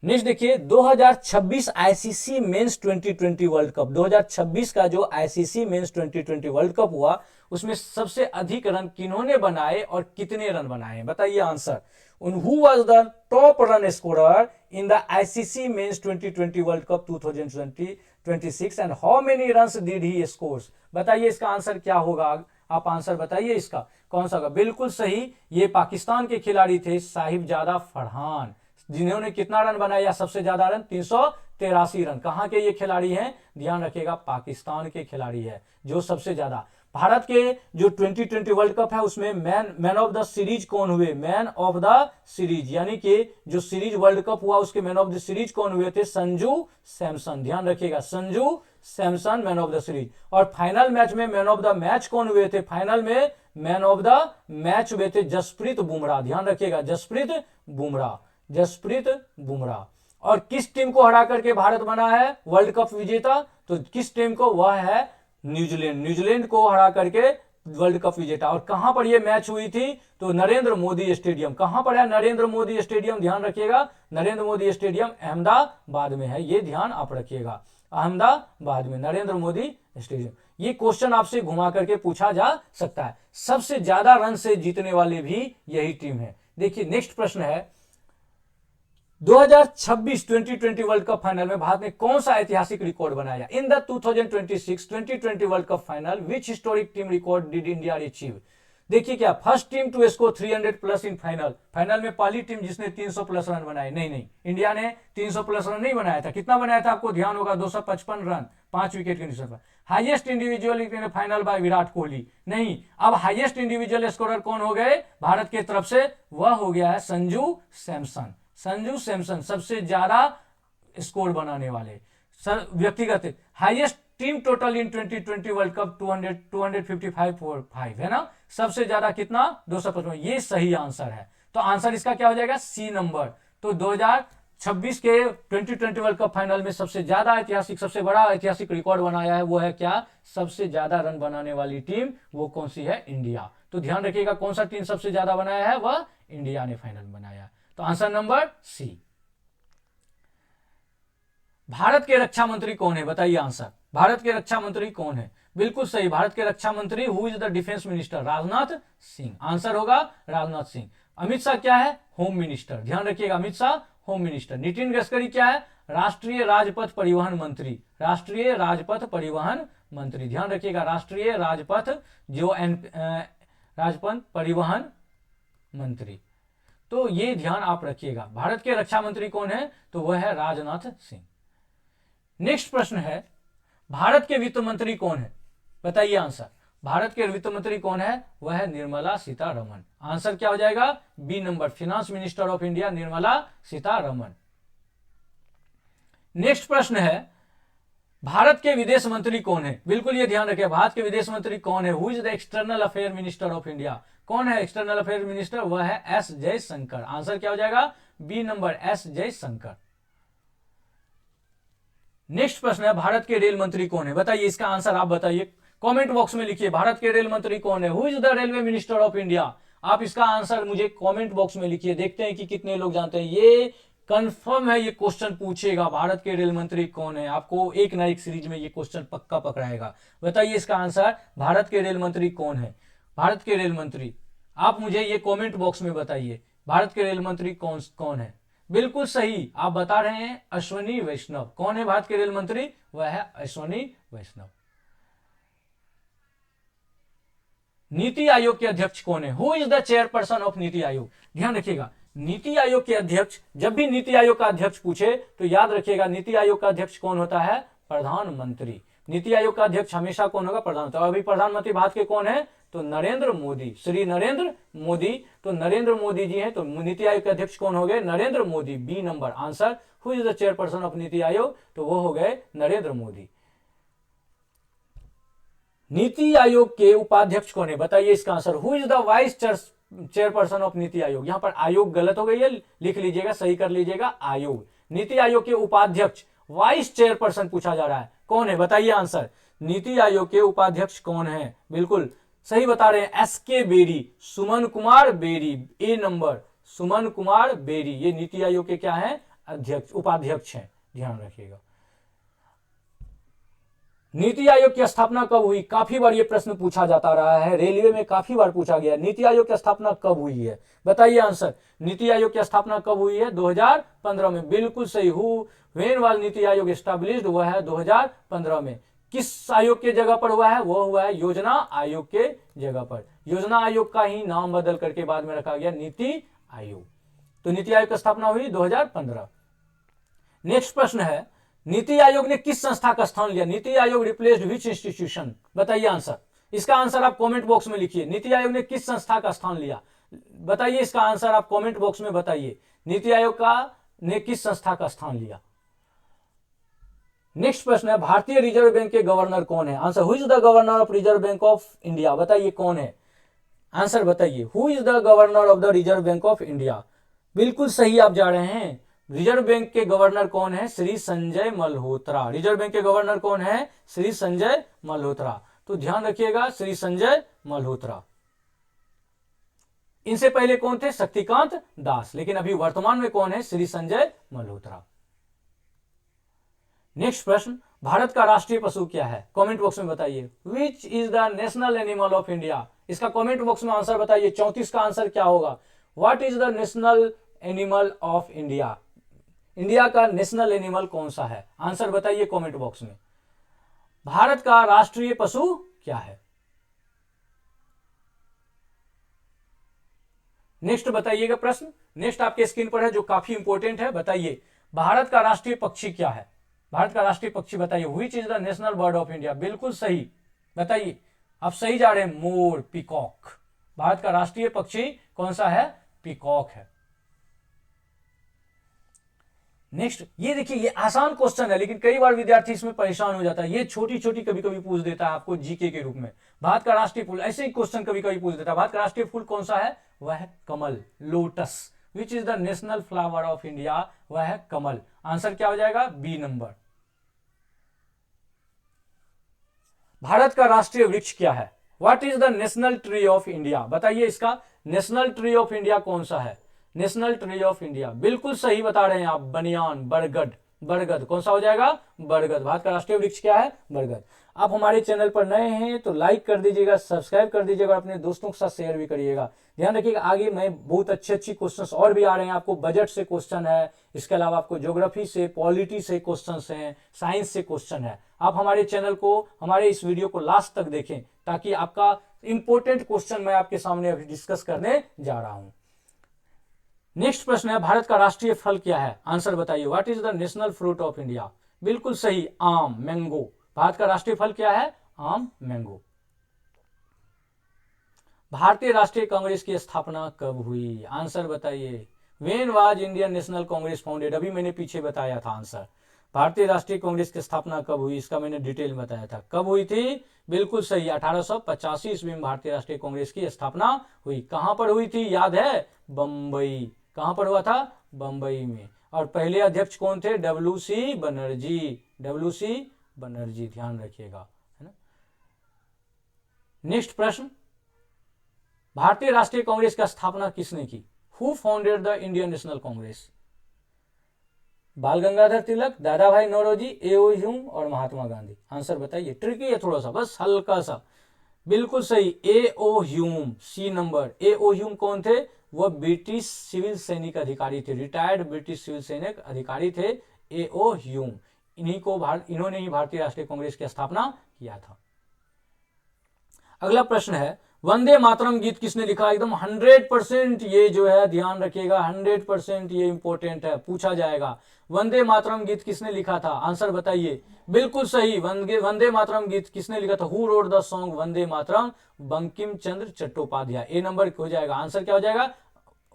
नेक्स्ट देखिए, 2026 आईसीसी मेंस 2020 वर्ल्ड कप, 2026 का जो आईसीसी मेंस 2020 वर्ल्ड कप हुआ उसमें सबसे अधिक रन किन्होंने बनाए और कितने रन बनाए? बताइए answer. Who was the top run scorer in the ICC men's 2020 world cup 2026 and how many runs did he scores? बताइए इसका आंसर क्या होगा? आप आंसर बताइए इसका कौन सा होगा? बिल्कुल सही, ये पाकिस्तान के खिलाड़ी थे साहिबजादा फरहान, जिन्होंने कितना रन बनाया? सबसे ज्यादा रन, 383 रन। कहां के ये खिलाड़ी हैं? ध्यान रखिएगा, पाकिस्तान के खिलाड़ी है जो सबसे ज्यादा। भारत के जो 2020 वर्ल्ड कप है उसमें मैन ऑफ द सीरीज कौन हुए? मैन ऑफ द सीरीज, यानी कि जो सीरीज वर्ल्ड कप हुआ उसके मैन ऑफ द सीरीज कौन हुए थे? संजू सैमसन। ध्यान रखिएगा, Sanju Samson man of the series. और फाइनल मैच में मैन ऑफ द मैच कौन हुए थे? फाइनल में मैन ऑफ द मैच हुए थे जसप्रीत बुमराह। ध्यान रखिएगा, जसप्रीत बुमराह, जसप्रीत बुमराह। और किस टीम को हरा करके भारत बना है वर्ल्ड कप विजेता? तो किस टीम को? वह है न्यूजीलैंड। न्यूजीलैंड को हरा करके वर्ल्ड कप विजेता। और कहां पर यह मैच हुई थी? तो नरेंद्र मोदी स्टेडियम। कहां पर है नरेंद्र मोदी स्टेडियम? ध्यान रखिएगा, नरेंद्र मोदी स्टेडियम अहमदाबाद में है, ये ध्यान आप रखिएगा, अहमदाबाद में नरेंद्र मोदी स्टेडियम। ये क्वेश्चन आपसे घुमा करके पूछा जा सकता है। सबसे ज्यादा रन से जीतने वाले भी यही टीम है। देखिए नेक्स्ट प्रश्न है, 2026 2020 वर्ल्ड कप फाइनल में भारत ने कौन सा ऐतिहासिक रिकॉर्ड बनाया? In the 2026 2020 world cup final which historic team record did India achieve? देखिए क्या, first team to score 300 plus in final. Final में पहली टीम जिसने 300 प्लस रन बनाए? नहीं, इंडिया ने 300 प्लस रन नहीं बनाया था। कितना बनाया था आपको ध्यान होगा? 255 रन 5 विकेट के निशान पर। Highest individual in final by Virat Kohli? नहीं। अब हाईएस्ट इंडिविजुअल स्कोरर कौन हो गए भारत की तरफ से? वह हो गया है संजू सैमसन। संजू सैमसन सबसे ज्यादा स्कोर बनाने वाले। व्यक्तिगत हाईएस्ट टीम टोटल इन 2020 वर्ल्ड कप 255 है ना, सबसे ज्यादा कितना? 255। ये सही आंसर है। तो आंसर इसका क्या हो जाएगा? C number. तो 2026 के 2020 वर्ल्ड कप फाइनल में सबसे ज्यादा ऐतिहासिक, सबसे बड़ा ऐतिहासिक रिकॉर्ड बनाया है वो है क्या? सबसे ज्यादा रन बनाने वाली टीम वो कौन सी है? इंडिया। तो ध्यान रखिएगा कौन सा टीम सबसे ज्यादा बनाया है? वह इंडिया ने फाइनल बनाया। तो आंसर नंबर सी। भारत के रक्षा मंत्री कौन है? बताइए आंसर। भारत के रक्षा मंत्री कौन है? बिल्कुल सही, भारत के रक्षा मंत्री who is the defence minister? Rajnath Singh. Answer होगा राजनाथ सिंह। अमित शाह क्या है? Home minister. ध्यान रखिएगा, अमित शाह होम मिनिस्टर। नितिन गडकरी क्या है? राष्ट्रीय राजपथ परिवहन मंत्री। राष्ट्रीय राजपथ परिवहन मंत्री। ध्यान रखिएगा, राष्ट्रीय राजपथ राजपथ परिवहन मंत्री। तो ये ध्यान आप रखिएगा। भारत के रक्षा मंत्री कौन है? तो वह है राजनाथ सिंह। नेक्स्ट प्रश्न है, भारत के वित्त मंत्री कौन है? बताइए आंसर। भारत के वित्त मंत्री कौन है? वह है निर्मला सीतारमण। आंसर क्या हो जाएगा? B number, finance minister of India Nirmala Sitharaman. Next प्रश्न है, भारत के विदेश मंत्री कौन है? बिल्कुल ये ध्यान रखिए, भारत के विदेश मंत्री कौन है? Who is the external affair minister of India? कौन है एक्सटर्नल अफेयर मिनिस्टर? वह है एस जयशंकर। आंसर क्या हो जाएगा? B number, S Jaishankar. Next प्रश्न है, भारत के रेल मंत्री कौन है? बताइए, इसका आंसर आप बताइए, कमेंट बॉक्स में लिखिए। भारत के रेल मंत्री कौन है? Who is the railway minister of India? आप इसका आंसर मुझे कमेंट बॉक्स में लिखिए, देखते हैं कि कितने लोग जानते हैं। ये कंफर्म है, ये क्वेश्चन पूछेगा, भारत के रेल मंत्री कौन है। आपको एक ना एक सीरीज में ये क्वेश्चन पक्का पकड़ाएगा। बताइए इसका आंसर, भारत के रेल मंत्री कौन है? भारत के रेल मंत्री, आप मुझे ये कमेंट बॉक्स में बताइए, भारत के रेल मंत्री कौन है? बिल्कुल सही, आप बता रहे हैं अश्वनी वैष्णव। कौन है भारत के रेल मंत्री? वह है अश्वनी वैष्णव। नीति आयोग के अध्यक्ष कौन है? Who is the chairperson of NITI आयोग? ध्यान रखिएगा, नीति आयोग के अध्यक्ष, जब भी नीति आयोग का अध्यक्ष पूछे तो याद रखिएगा नीति आयोग का अध्यक्ष कौन होता है? प्रधानमंत्री। नीति आयोग का अध्यक्ष हमेशा कौन होगा? प्रधानमंत्री। और अभी प्रधानमंत्री भारत के कौन है? तो नरेंद्र मोदी, श्री नरेंद्र मोदी। तो नरेंद्र मोदी जी हैं, तो नीति आयोग के अध्यक्ष कौन हो गए? Narendra Modi. B number answer, who is the chairperson of NITI Aayog? तो वो हो गए नरेंद्र मोदी। नीति आयोग के उपाध्यक्ष कौन है? बताइए इसका answer. Who is the vice chairperson of NITI आयोग? यहां पर आयोग गलत हो गई है, लिख लीजिएगा, सही कर लीजिएगा, आयोग। नीति आयोग के उपाध्यक्ष, वाइस चेयरपर्सन पूछा जा रहा है, कौन है? बताइए आंसर। नीति आयोग के उपाध्यक्ष कौन है? बिल्कुल सही बता रहे हैं, एस के बेरी, सुमन कुमार बेरी। ए नंबर, सुमन कुमार बेरी। ये नीति आयोग के क्या है? अध्यक्ष, उपाध्यक्ष हैं, ध्यान रखिएगा। नीति आयोग की स्थापना कब हुई? काफी बार ये प्रश्न पूछा जाता रहा है, रेलवे में काफी बार पूछा गया। नीति आयोग की स्थापना कब हुई है? बताइए आंसर। नीति आयोग की स्थापना कब हुई है? 2015 में। बिल्कुल सही। When was NITI Aayog established? हुआ है 2015 में। किस आयोग के जगह पर हुआ है? वो हुआ है योजना आयोग के जगह पर। योजना आयोग का ही नाम बदल करके बाद में रखा गया नीति आयोग। तो नीति आयोग की स्थापना हुई 2015। नेक्स्ट प्रश्न है, नीति आयोग ने किस संस्था का स्थान लिया? नीति आयोग रिप्लेस्ड विच इंस्टीट्यूशन? बताइए आंसर। इसका आंसर आप कमेंट बॉक्स में लिखिए। नीति आयोग ने किस संस्था का स्थान लिया? बताइए इसका आंसर आप कमेंट बॉक्स में बताइए। नीति आयोग ने किस संस्था का स्थान लिया? नेक्स्ट प्रश्न है, भारतीय रिजर्व बैंक के गवर्नर कौन है? Answer, who is the governor of reserve bank of India? बताइए कौन है? आंसर बताइए, who is the governor of the reserve bank of India? बिल्कुल सही आप जा रहे हैं। रिजर्व बैंक के गवर्नर कौन है? श्री संजय मल्होत्रा। रिजर्व बैंक के गवर्नर कौन है? श्री संजय मल्होत्रा। तो ध्यान रखिएगा, श्री संजय मल्होत्रा। इनसे पहले कौन थे? शक्तिकांत दास। लेकिन अभी वर्तमान में कौन है? श्री संजय मल्होत्रा। नेक्स्ट प्रश्न, भारत का राष्ट्रीय पशु क्या है? कमेंट बॉक्स में बताइए। Which is the national animal of India? इसका कमेंट बॉक्स में आंसर बताइए। 34 का आंसर क्या होगा? What is the national animal of India? India का नेशनल एनिमल कौन सा है? आंसर बताइए कमेंट बॉक्स में। भारत का राष्ट्रीय पशु क्या है? नेक्स्ट बताइएगा प्रश्न। नेक्स्ट आपके स्क्रीन पर है जो काफी इंपॉर्टेंट है। बताइए भारत का राष्ट्रीय पक्षी क्या है? भारत का राष्ट्रीय पक्षी बताइए। Which is the national bird of India? बिल्कुल सही, बताइए। आप सही जा रहे हैं, मोर, पीकॉक। भारत का राष्ट्रीय पक्षी कौन सा है? पीकॉक है। नेक्स्ट, ये देखिए, ये आसान क्वेश्चन है लेकिन कई बार विद्यार्थी इसमें परेशान हो जाता है। ये छोटी छोटी कभी कभी पूछ देता है आपको जीके के रूप में। भारत का राष्ट्रीय फूल, ऐसे ही क्वेश्चन कभी कभी पूछ देता है। भारत का राष्ट्रीय फूल कौन सा है? वह है कमल, lotus. Which is the national flower of India? वह है कमल। आंसर क्या हो जाएगा? B number. भारत का राष्ट्रीय वृक्ष क्या है? What is the national tree of India? बताइए इसका नेशनल ट्री ऑफ इंडिया कौन सा है? नेशनल ट्री ऑफ इंडिया, बिल्कुल सही बता रहे हैं आप, बनियान, बरगद। बरगद कौन सा हो जाएगा? बरगद। भारत का राष्ट्रीय वृक्ष क्या है? बरगद। आप हमारे चैनल पर नए हैं तो लाइक कर दीजिएगा, सब्सक्राइब कर दीजिएगा और अपने दोस्तों के साथ शेयर भी करिएगा। ध्यान रखिएगा, आगे मैं बहुत अच्छे क्वेश्चंस और भी आ रहे हैं। आपको बजट से क्वेश्चन है, इसके अलावा आपको ज्योग्राफी से, पॉलिटी से क्वेश्चंस हैं, साइंस से क्वेश्चन है। आप हमारे चैनल को, हमारे इस वीडियो को लास्ट तक देखें ताकि आपका इंपॉर्टेंट क्वेश्चन मैं आपके सामने अभी डिस्कस करने जा रहा हूं। नेक्स्ट प्रश्न है, भारत का राष्ट्रीय फल क्या है? आंसर बताइए। What is the national fruit of India? बिल्कुल सही, आम, मैंगो। भारत का राष्ट्रीय फल क्या है? आम, मैंगो। भारतीय राष्ट्रीय कांग्रेस की स्थापना कब हुई? आंसर बताइए। When was Indian National Congress founded? अभी मैंने पीछे बताया था आंसर। भारतीय राष्ट्रीय कांग्रेस की स्थापना कब हुई? इसका मैंने डिटेल में बताया था। कब हुई थी? बिल्कुल सही, 1885 ईस्वी में भारतीय राष्ट्रीय कांग्रेस की स्थापना हुई। कहां पर हुई थी? याद है? बंबई। कहां पर हुआ था? बंबई में। और पहले अध्यक्ष कौन थे? डब्ल्यू.सी. बनर्जी। डब्ल्यू.सी. बनर्जी, ध्यान रखिएगा, है ना। नेक्स्ट प्रश्न, भारतीय राष्ट्रीय कांग्रेस की स्थापना किसने की? Who founded the Indian National Congress? Bal Gangadhar Tilak, Dadabhai Naoroji, A O. Hume और महात्मा गांधी। आंसर बताइए। ट्रिकी है थोड़ा सा, बस हल्का सा। बिल्कुल सही, A O. Hume, C number. A O. Hume कौन थे? वह ब्रिटिश सिविल सैनिक अधिकारी थे, रिटायर्ड ब्रिटिश सिविल सैनिक अधिकारी थे ए.ओ. ह्यूम। इन्होंने ही भारतीय राष्ट्रीय कांग्रेस की स्थापना किया था। अगला प्रश्न है, वंदे मातरम गीत किसने लिखा? एकदम 100% ये जो है ध्यान रखिएगा, 100% ये इंपॉर्टेंट है, पूछा जाएगा। वंदे मातरम गीत किसने लिखा था? आंसर बताइए। बिल्कुल सही, वंदे मातरम गीत किसने लिखा था? Who wrote the song Vande Mataram? Bankim Chandra Chattopadhyay. A number हो जाएगा। आंसर क्या हो जाएगा?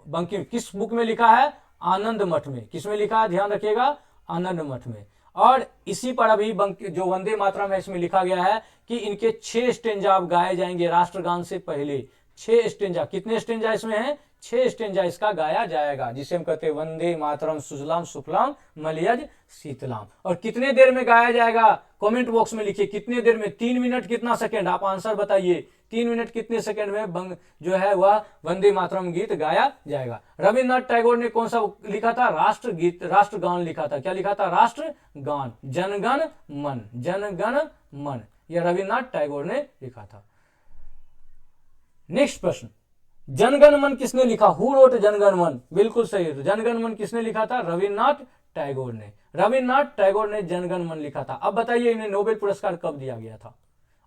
बंकिम। किस बुक में लिखा है? आनंद मठ में। किसमें लिखा है? ध्यान रखिएगा, आनंद मठ में। और इसी पर अभी जो वंदे मातरम है इसमें लिखा गया है कि इनके 6 स्टेंजा गाए जाएंगे राष्ट्रगान से पहले। 6 स्टेंजा। कितने स्टेंजा इसमें है? 6 स्टेंजा इसका गाया जाएगा, जिसे हम कहते हैं वंदे मातरम सुजलाम सुफलाम मलयज शीतलाम। और कितने देर में गाया जाएगा? कमेंट बॉक्स में लिखिए कितने देर में। 3 मिनट कितना सेकंड? आप आंसर बताइए। 3 मिनट कितने सेकंड में जो है वह वंदे मातरम गीत गाया जाएगा। रविन्द्रनाथ टैगोर ने कौन सा लिखा था? राष्ट्रगीत, राष्ट्रगान लिखा था। क्या लिखा था? राष्ट्रगान। जनगण मन, जनगण मन, यह रविन्द्रनाथ टैगोर ने लिखा था। नेक्स्ट प्रश्न, जनगण मन किसने लिखा? हु रोट जनगण मन? बिल्कुल सही, जनगण मन किसने लिखा था? रविन्द्रनाथ टैगोर ने। रविन्द्रनाथ टैगोर ने जनगण मन लिखा था। अब बताइए इन्हें नोबेल पुरस्कार कब दिया गया था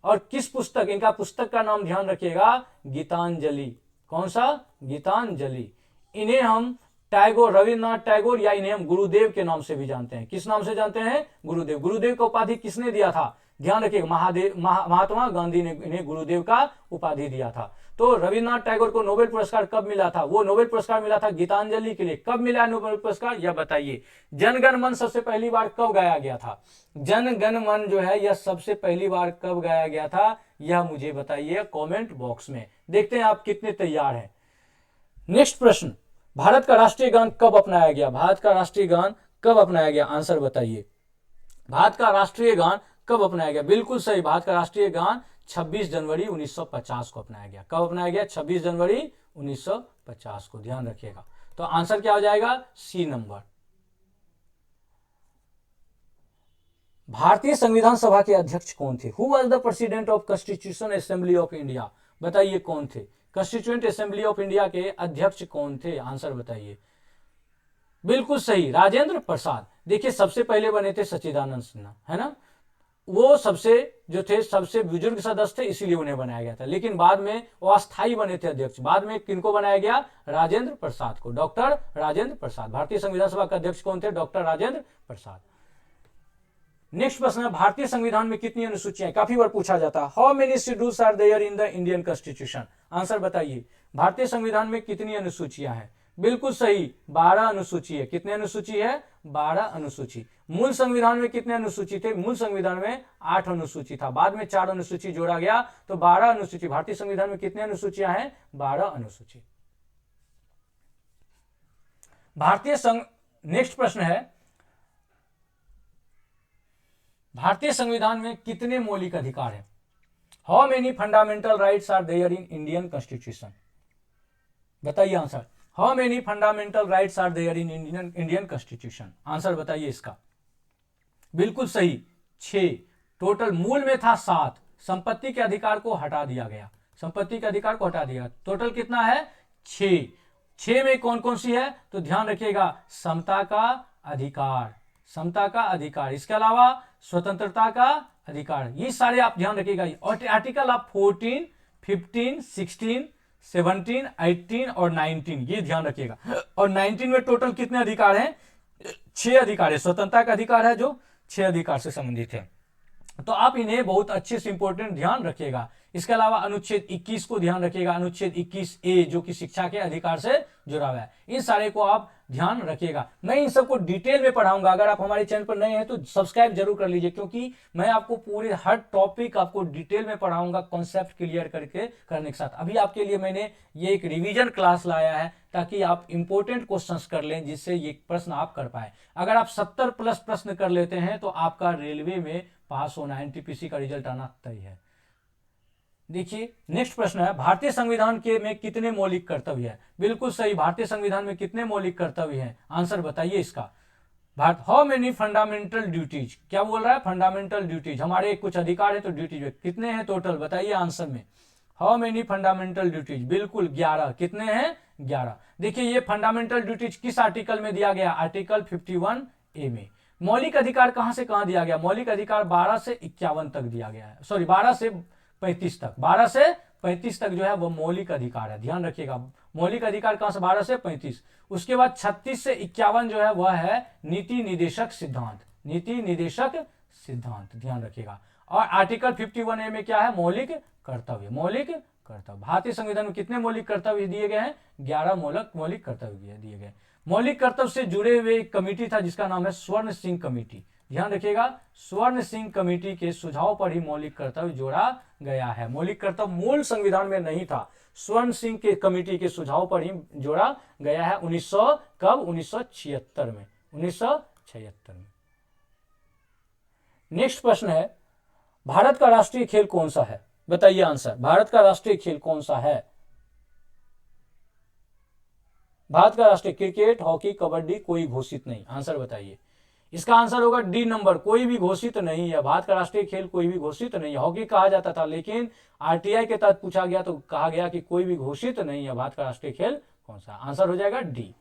और किस पुस्तक? इनका पुस्तक का नाम ध्यान रखिएगा, गीतांजलि। कौन सा? गीतांजलि। इन्हें हम टैगोर, रविन्द्रनाथ टैगोर या इन्हें हम गुरुदेव के नाम से भी जानते हैं। किस नाम से जानते हैं? गुरुदेव। गुरुदेव का उपाधि किसने दिया था? ध्यान रखिएगा, महात्मा गांधी ने इन्हें गुरुदेव का उपाधि दिया था। तो रविन्द्रनाथ टैगोर को नोबेल पुरस्कार कब मिला था? वो नोबेल पुरस्कार मिला था गीतांजलि के लिए। कब मिला नोबेल पुरस्कार यह बताइए। जनगण मन सबसे पहली बार कब गाया गया था? जनगण मन जो है यह सबसे पहली बार कब गाया गया था, यह मुझे बताइए कमेंट बॉक्स में। देखते हैं आप कितने तैयार हैं। नेक्स्ट प्रश्न, भारत का राष्ट्रीय गान कब अपनाया गया? भारत का राष्ट्रीय गान कब अपनाया गया? आंसर बताइए। भारत का राष्ट्रीय गान कब अपनाया गया? बिल्कुल सही, भारत का राष्ट्रीय गान 26 जनवरी 1950 को अपनाया गया। कब अपनाया गया? 26 जनवरी 1950 को, ध्यान रखिएगा। तो आंसर क्या हो जाएगा? C number. भारतीय संविधान सभा के अध्यक्ष कौन थे? Who was the president of constitution assembly of India? बताइए कौन थे? कॉन्स्टिट्यूएंट असेंबली ऑफ इंडिया के अध्यक्ष कौन थे? आंसर बताइए। बिल्कुल सही, राजेंद्र प्रसाद। देखिए सबसे पहले बने थे सच्चिदानंद सिन्हा, है ना, वो सबसे जो थे सबसे बुजुर्ग सदस्य थे, इसीलिए उन्हें बनाया गया था। लेकिन बाद में वो अस्थायी बने थे अध्यक्ष। बाद में किनको बनाया गया? राजेंद्र प्रसाद को, डॉक्टर राजेंद्र प्रसाद। भारतीय संविधान सभा के अध्यक्ष कौन थे? डॉक्टर राजेंद्र प्रसाद। नेक्स्ट प्रश्न है, भारतीय संविधान में कितनी अनुसूचियां? काफी बार पूछा जाता है। How many schedules are there in the Indian constitution? Answer बताइए। भारतीय संविधान में कितनी अनुसूचियां हैं? बिल्कुल सही, 12 अनुसूची है। कितने अनुसूची है? 12 अनुसूची। मूल संविधान में कितने अनुसूची थे? मूल संविधान में 8 अनुसूची था, बाद में 4 अनुसूची जोड़ा गया, तो 12 अनुसूची। भारतीय संविधान में कितने अनुसूचियां हैं? 12 अनुसूची। भारतीय नेक्स्ट प्रश्न है, भारतीय संविधान में कितने मौलिक अधिकार हैं? How many fundamental rights are there in Indian constitution? बताइए answer. How many fundamental rights are there in Indian constitution? Answer बताइए इसका। बिल्कुल सही, 6। टोटल मूल में था 7। संपत्ति के अधिकार को हटा दिया गया, संपत्ति के अधिकार को हटा दिया। टोटल कितना है? 6। 6 में कौन कौन सी है? तो ध्यान रखिएगा, समता का अधिकार, समता का अधिकार, इसके अलावा स्वतंत्रता का अधिकार, ये सारे आप ध्यान रखिएगा। और आर्टिकल आप 14, 15, 16, 17, 18 और 19, ये ध्यान रखिएगा। और 19 में टोटल कितने अधिकार हैं? 6 अधिकार है। स्वतंत्रता का अधिकार है जो 6 अधिकार से संबंधित है, तो आप इन्हें बहुत अच्छे से इंपॉर्टेंट ध्यान रखिएगा। इसके अलावा अनुच्छेद 21 को ध्यान रखिएगा, अनुच्छेद 21A जो कि शिक्षा के अधिकार से जुड़ा हुआ है। इन सारे को आप ध्यान रखिएगा। मैं इन सबको डिटेल में पढ़ाऊंगा। अगर आप हमारे चैनल पर नए हैं तो सब्सक्राइब जरूर कर लीजिए, क्योंकि मैं आपको पूरे हर टॉपिक आपको डिटेल में पढ़ाऊंगा, कॉन्सेप्ट क्लियर करके करने के साथ। अभी आपके लिए मैंने ये एक रिवीजन क्लास लाया है ताकि आप इंपॉर्टेंट क्वेश्चंस कर लें, जिससे ये प्रश्न आप कर पाए। अगर आप 70 प्लस प्रश्न कर लेते हैं तो आपका रेलवे में पास होना, एनटीपीसी का रिजल्ट आना तय है। देखिए नेक्स्ट प्रश्न है, भारतीय संविधान के में कितने मौलिक कर्तव्य है? बिल्कुल सही, भारतीय संविधान में कितने मौलिक कर्तव्य हैं? आंसर बताइए इसका। Bharat how many fundamental duties? क्या बोल रहा है? फंडामेंटल ड्यूटीज, हमारे कुछ अधिकार है तो ड्यूटीज कितने हैं टोटल? बताइए आंसर में। How many fundamental duties? बिल्कुल 11। कितने हैं? 11। देखिए ये फंडामेंटल ड्यूटीज किस आर्टिकल में दिया गया? आर्टिकल 51A में। मौलिक अधिकार कहां से कहां दिया गया? मौलिक अधिकार 12 से 51 तक दिया गया है, सॉरी 12 से 35 तक, 12 से 35 तक जो है वो मौलिक अधिकार है। ध्यान रखिएगा, मौलिक अधिकार कहां से? 12 से 35। उसके बाद 36 से 51 जो है वह है नीति निर्देशक सिद्धांत, नीति निर्देशक सिद्धांत, ध्यान रखिएगा। और आर्टिकल 51A में क्या है? मौलिक कर्तव्य, मौलिक कर्तव्य। भारतीय संविधान में कितने मौलिक कर्तव्य दिए गए हैं? 11 मौलिक कर्तव्य दिए गए। मौलिक कर्तव्य से जुड़े हुए एक कमेटी था जिसका नाम है स्वर्ण सिंह कमेटी। ध्यान रखिएगा, स्वर्ण सिंह कमेटी के सुझाव पर ही मौलिक कर्तव्य जोड़ा गया है। मौलिक कर्तव्य मूल संविधान में नहीं था, स्वर्ण सिंह के कमेटी के सुझाव पर ही जोड़ा गया है। 1976 में, 1976 में। नेक्स्ट प्रश्न है, भारत का राष्ट्रीय खेल कौन सा है? बताइए आंसर। भारत का राष्ट्रीय खेल कौन सा है? भारत का राष्ट्रीय क्रिकेट, हॉकी, कबड्डी, कोई घोषित नहीं। आंसर बताइए। इसका आंसर होगा डी नंबर, कोई भी घोषित नहीं है। भारत का राष्ट्रीय खेल कोई भी घोषित नहीं है। हॉकी कहा जाता था, लेकिन आरटीआई के तहत पूछा गया तो कहा गया कि कोई भी घोषित नहीं है। भारत का राष्ट्रीय खेल कौन सा? आंसर हो जाएगा डी।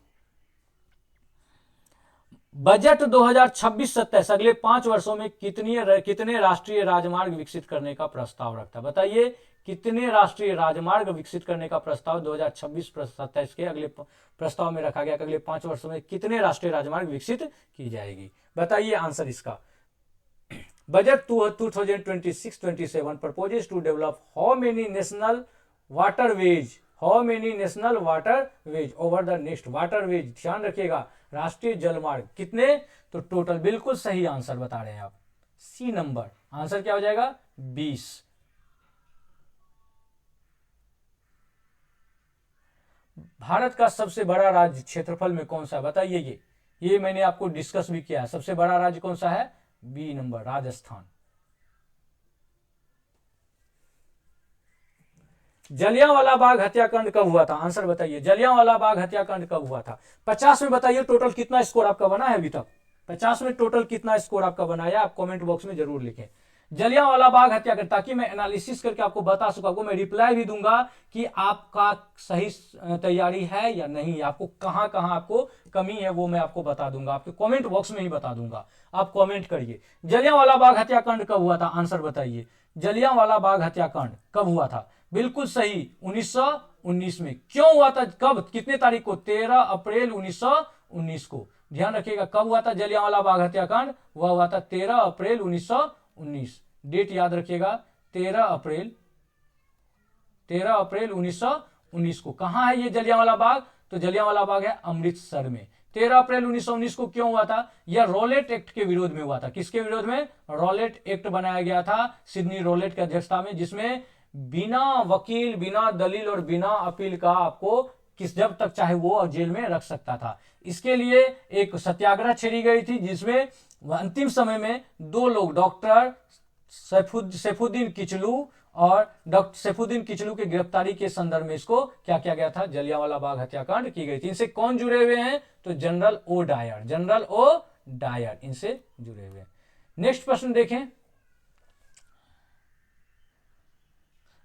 बजट 2026-27 अगले 5 वर्षों में कितने राष्ट्रीय राजमार्ग विकसित करने का प्रस्ताव रखता है? बताइए कितने राष्ट्रीय राजमार्ग विकसित करने का प्रस्ताव 2026-27 के अगले प्रस्ताव में रखा गया? अगले 5 वर्षों में कितने राष्ट्रीय राजमार्ग विकसित की जाएगी? बताइए आंसर इसका। Budget 2026-27 proposes to develop how many national waterways, how many national waterways over the next waterways, ध्यान रखिएगा, राष्ट्रीय जलमार्ग कितने? तो टोटल, बिल्कुल सही आंसर बता रहे हैं आप, सी नंबर। आंसर क्या हो जाएगा? 20। भारत का सबसे बड़ा राज्य क्षेत्रफल में कौन सा है? बताइए। ये मैंने आपको डिस्कस भी किया है। सबसे बड़ा राज्य कौन सा है? B number, Rajasthan. जलियांवाला बाग हत्याकांड कब हुआ था? आंसर बताइए, जलियांवाला बाग हत्याकांड कब हुआ था? 50 में बताइए टोटल कितना स्कोर आपका बना है अभी तक? 50 में टोटल कितना स्कोर आपका बनाया, आप कमेंट बॉक्स में जरूर लिखें। जलियांवाला बाग हत्याकांड, ताकि मैं एनालिसिस करके आपको बता सकूं, मैं रिप्लाई भी दूंगा कि आपका सही तैयारी है या नहीं, आपको कहां कहां आपको कमी है वो मैं आपको बता दूंगा, आपके कमेंट बॉक्स में ही बता दूंगा, आप कमेंट करिए। जलियांवाला बाग हत्याकांड कब हुआ था? आंसर बताइए, जलियांवाला बाग हत्याकांड कब हुआ था? बिल्कुल सही, 1919 में। क्यों हुआ था, कब, कितने तारीख को? 13 अप्रैल 1919 को। ध्यान रखिएगा, कब हुआ था जलियांवाला बाग हत्याकांड? वह हुआ था 13 अप्रैल 1919। डेट याद रखिएगा, 13 अप्रैल 1919 को। कहां है ये जलियांवाला बाग? तो जलियांवाला बाग है अमृतसर में। 13 अप्रैल 1919 को क्यों हुआ था? यह रॉलेट एक्ट के विरोध में हुआ था। किसके विरोध में? रॉलेट एक्ट बनाया गया था सिडनी रॉलेट की अध्यक्षता में, जिसमें बिना वकील, बिना दलील और बिना अपील का आपको किस जब तक चाहे वो जेल में रख सकता था। इसके लिए एक सत्याग्रह छेड़ी गई थी, जिसमें अंतिम समय में दो लोग, डॉक्टर सैफुद्दीन किचलू और डॉक्टर सैफुद्दीन किचलू की गिरफ्तारी के संदर्भ में इसको क्या किया गया था? जलियांवाला बाग हत्याकांड की गई थी। इनसे कौन जुड़े हुए हैं? तो general O Dyer, general O Dyer इनसे जुड़े हुए हैं। नेक्स्ट प्रश्न देखें,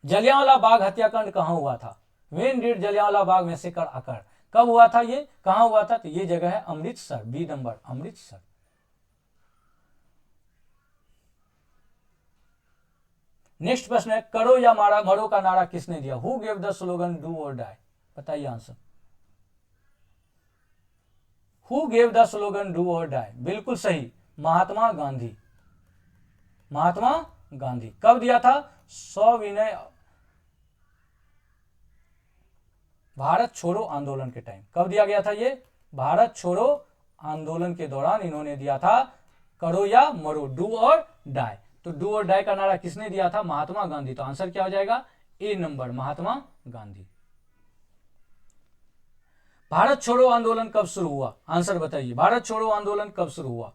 जलियांवाला बाग हत्याकांड कहां हुआ था? When did Jallianwala Bagh massacre occur? कब हुआ था ये, कहां हुआ था? तो ये जगह है Amritsar, B number, Amritsar. Next प्रश्न है, करो या मारा मरो का नारा किसने दिया? Who gave the slogan do और डाई? बताइए answer. Who gave the slogan do और डाई? बिल्कुल सही, महात्मा गांधी, महात्मा गांधी। कब दिया था? सविनय भारत छोड़ो आंदोलन के टाइम। कब दिया गया था ये? भारत छोड़ो आंदोलन के दौरान इन्होंने दिया था, करो या मरो, डू और डाई। तो डू और डाई का नारा किसने दिया था? महात्मा गांधी। तो आंसर क्या हो जाएगा? ए नंबर, महात्मा गांधी। भारत छोड़ो आंदोलन कब शुरू हुआ? आंसर बताइए, भारत छोड़ो आंदोलन कब शुरू हुआ?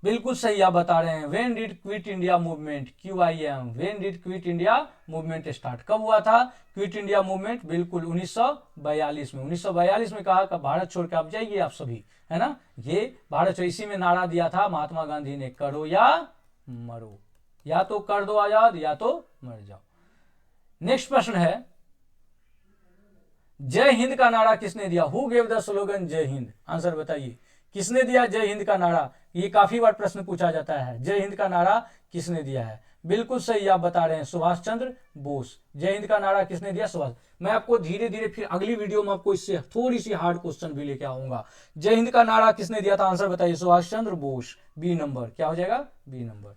बिल्कुल सही आप बता रहे हैं, when did quit India movement, QIM, when did quit India movement start? कब हुआ था क्विट इंडिया मूवमेंट? बिल्कुल 1942 में। 1942 में कहा कि भारत छोड़ के आप जाइए, आप सभी, है ना, ये भारत छोड़, इसी में नारा दिया था महात्मा गांधी ने, करो या मरो, या तो कर दो आजाद या तो मर जाओ। नेक्स्ट प्रश्न है, जय हिंद का नारा किसने दिया? हु गेव द स्लोगन जय हिंद? आंसर बताइए, किसने दिया जय हिंद का नारा? ये काफी बार प्रश्न पूछा जाता है, जय हिंद का नारा किसने दिया है? बिल्कुल सही आप बता रहे हैं, सुभाष चंद्र बोस। जय हिंद का नारा किसने दिया? सुभाष। मैं आपको धीरे धीरे फिर अगली वीडियो में आपको इससे थोड़ी सी हार्ड क्वेश्चन भी लेके आऊंगा। जय हिंद का नारा किसने दिया था? आंसर बताइए, सुभाष चंद्र बोस, बी नंबर। क्या हो जाएगा? B number.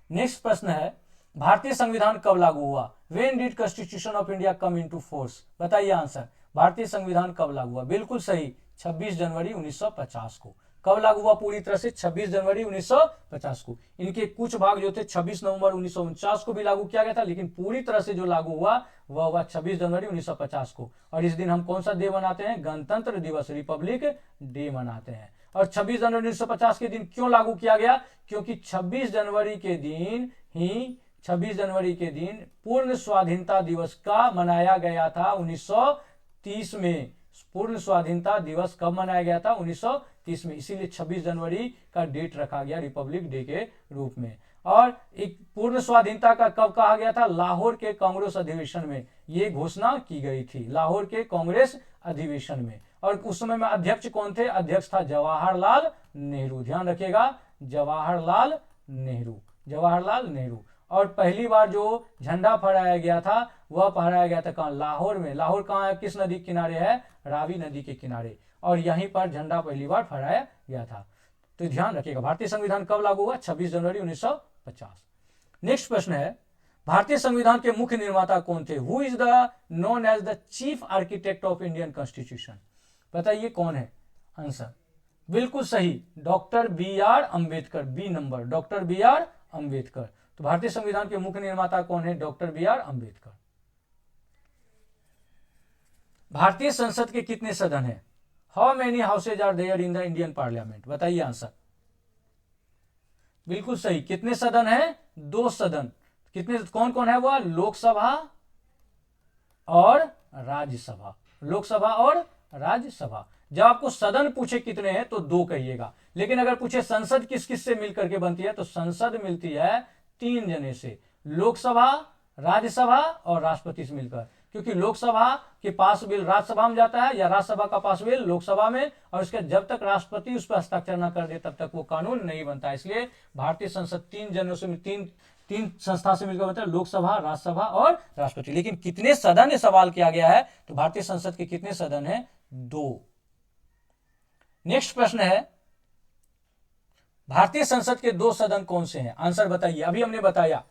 नेक्स्ट प्रश्न है, भारतीय संविधान कब लागू हुआ? When did constitution of India come into force? बताइए आंसर, भारतीय संविधान कब लागू हुआ? बिल्कुल सही, 26 जनवरी 1950 को। कब लागू हुआ पूरी तरह से? 26 जनवरी 1950 को। इनके कुछ भाग जो थे 26 नवंबर 1949 को भी लागू किया गया था, लेकिन पूरी तरह से जो लागू हुआ वह हुआ 26 जनवरी 1950 को। और इस दिन हम कौन सा डे मनाते हैं? गणतंत्र दिवस, रिपब्लिक डे मनाते हैं। और 26 जनवरी 1950 के दिन क्यों लागू किया गया? क्योंकि 26 जनवरी के दिन ही 26 जनवरी के दिन पूर्ण स्वाधीनता दिवस का मनाया गया था 1930 में। पूर्ण स्वाधीनता दिवस कब मनाया गया था? 1930 में। इसीलिए 26 जनवरी का डेट रखा गया रिपब्लिक डे के रूप में। और एक पूर्ण स्वाधीनता का कब कहा गया था? लाहौर के कांग्रेस अधिवेशन में यह घोषणा की गई थी, लाहौर के कांग्रेस अधिवेशन में। और उस समय में अध्यक्ष कौन थे? अध्यक्ष था जवाहरलाल नेहरू। ध्यान रखिएगा, जवाहरलाल नेहरू, जवाहरलाल नेहरू। और पहली बार जो झंडा फहराया गया था वह फहराया गया था कहाँ? लाहौर में। लाहौर कहाँ है? किस नदी के किनारे है? रावी नदी के किनारे। और यहीं पर झंडा पहली बार फहराया गया था। तो ध्यान रखिएगा, भारतीय संविधान कब लागू हुआ? 26 जनवरी 1950। नेक्स्ट प्रश्न है, भारतीय संविधान के मुख्य निर्माता कौन थे? Who is the known as the chief architect of Indian constitution? बताइए कौन है? आंसर बिल्कुल सही, doctor BR Ambedkar, B number, doctor BR Ambedkar. तो भारतीय संविधान के मुख्य निर्माता कौन है? Doctor BR Ambedkar. भारतीय संसद के कितने सदन हैं? How many houses are there in the Indian parliament? बताइए आंसर। बिल्कुल सही, कितने सदन हैं? 2 सदन। कितने, कौन कौन है वह? लोकसभा और राज्यसभा, लोकसभा और राज्यसभा। जब आपको सदन पूछे कितने हैं तो 2 कहिएगा, लेकिन अगर पूछे संसद किस किस से मिलकर के बनती है तो संसद मिलती है 3 जने से, लोकसभा, राज्यसभा और राष्ट्रपति से मिलकर। क्योंकि लोकसभा के पास बिल राज्यसभा में जाता है या राज्यसभा का पास बिल लोकसभा में, और इसके जब तक राष्ट्रपति उस पर हस्ताक्षर न कर दे तब तक वो कानून नहीं बनता। इसलिए भारतीय संसद 3 जनों से तीन संस्था से मिलकर बनता है, लोकसभा, राज्यसभा और राष्ट्रपति। लेकिन कितने सदन है सवाल किया गया है, तो भारतीय संसद के कितने सदन है? 2। नेक्स्ट प्रश्न है, भारतीय संसद के 2 सदन कौन से हैं? आंसर बताइए। अभी हमने बताया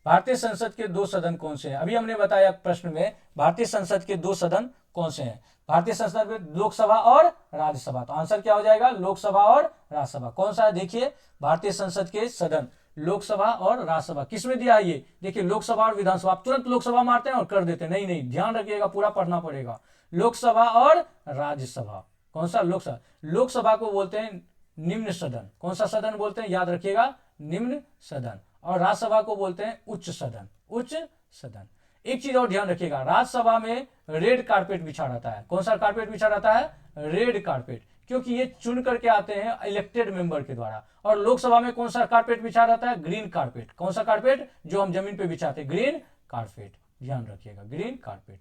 भारतीय संसद के 2 सदन कौन से हैं, अभी हमने बताया प्रश्न में भारतीय संसद के 2 सदन कौन से हैं। भारतीय संसद में लोकसभा और राज्यसभा, तो आंसर क्या हो जाएगा? लोकसभा और राज्यसभा। कौन सा है? देखिए भारतीय संसद के सदन लोकसभा और राज्यसभा। किसमें दिया है ये? देखिए लोकसभा और विधानसभा। आप तुरंत लोकसभा मारते हैं और कर देते हैं, नहीं नहीं, ध्यान रखिएगा, पूरा पढ़ना पड़ेगा। लोकसभा और राज्यसभा। कौन सा? लोकसभा। लोकसभा को बोलते हैं निम्न सदन। कौन सा सदन बोलते हैं? याद रखिएगा, निम्न सदन। और राज्यसभा को बोलते हैं उच्च सदन, उच्च सदन। एक चीज और ध्यान रखिएगा, राज्यसभा में रेड कारपेट बिछा रहता है। कौन सा कारपेट बिछा रहता है? रेड कारपेट, क्योंकि ये चुन करके आते हैं इलेक्टेड मेंबर के द्वारा। और लोकसभा में कौन सा कारपेट बिछा रहता है? Green carpet. कौन सा कारपेट? जो हम जमीन पे बिछाते हैं, ग्रीन कारपेट। ध्यान रखिएगा, ग्रीन कारपेट।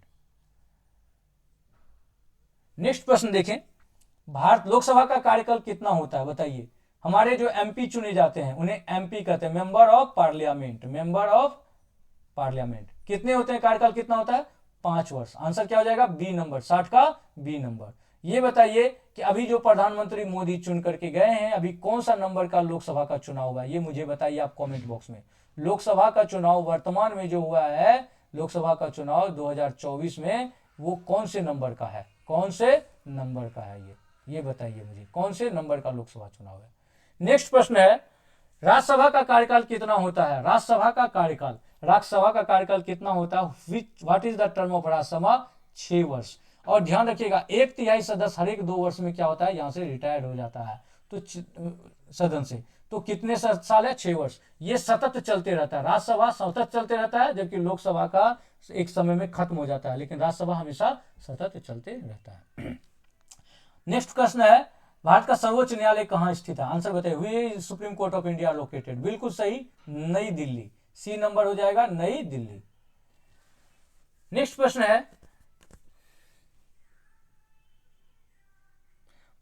नेक्स्ट प्रश्न देखें, भारत लोकसभा का कार्यकाल कितना होता है? बताइए। हमारे जो एमपी चुने जाते हैं उन्हें एमपी कहते हैं, member of parliament. Member of parliament कितने होते हैं? कार्यकाल कितना होता है? 5 वर्ष। आंसर क्या हो जाएगा? बी नंबर, 60 का बी नंबर। ये बताइए कि अभी जो प्रधानमंत्री मोदी चुन करके गए हैं, अभी कौन सा नंबर का लोकसभा का चुनाव हुआ? ये मुझे बताइए आप कमेंट बॉक्स में। लोकसभा का चुनाव वर्तमान में जो हुआ है, लोकसभा का चुनाव 2024 में, वो कौन से नंबर का है? कौन से नंबर का है ये बताइए मुझे, कौन से नंबर का लोकसभा चुनाव है। नेक्स्ट प्रश्न है, राज्यसभा का कार्यकाल कितना होता है? राज्यसभा का कार्यकाल कितना होता है? What is the term of Rajya Sabha? 6 वर्ष। और ध्यान रखिएगा 1/3 सदस्य हर एक 2 वर्ष में क्या होता है? यहां से रिटायर्ड हो जाता है, तो सदन से। तो कितने साल है? 6 वर्ष। ये सतत चलते रहता है, राज्यसभा सतत चलते रहता है, जबकि लोकसभा का एक समय में खत्म हो जाता है, लेकिन राज्यसभा हमेशा सतत चलते रहता है। नेक्स्ट प्रश्न है, भारत का सर्वोच्च न्यायालय कहां स्थित है? आंसर बताइए। Where Supreme Court of India located? बिल्कुल सही, नई दिल्ली। सी नंबर हो जाएगा, नई दिल्ली। नेक्स्ट प्रश्न है,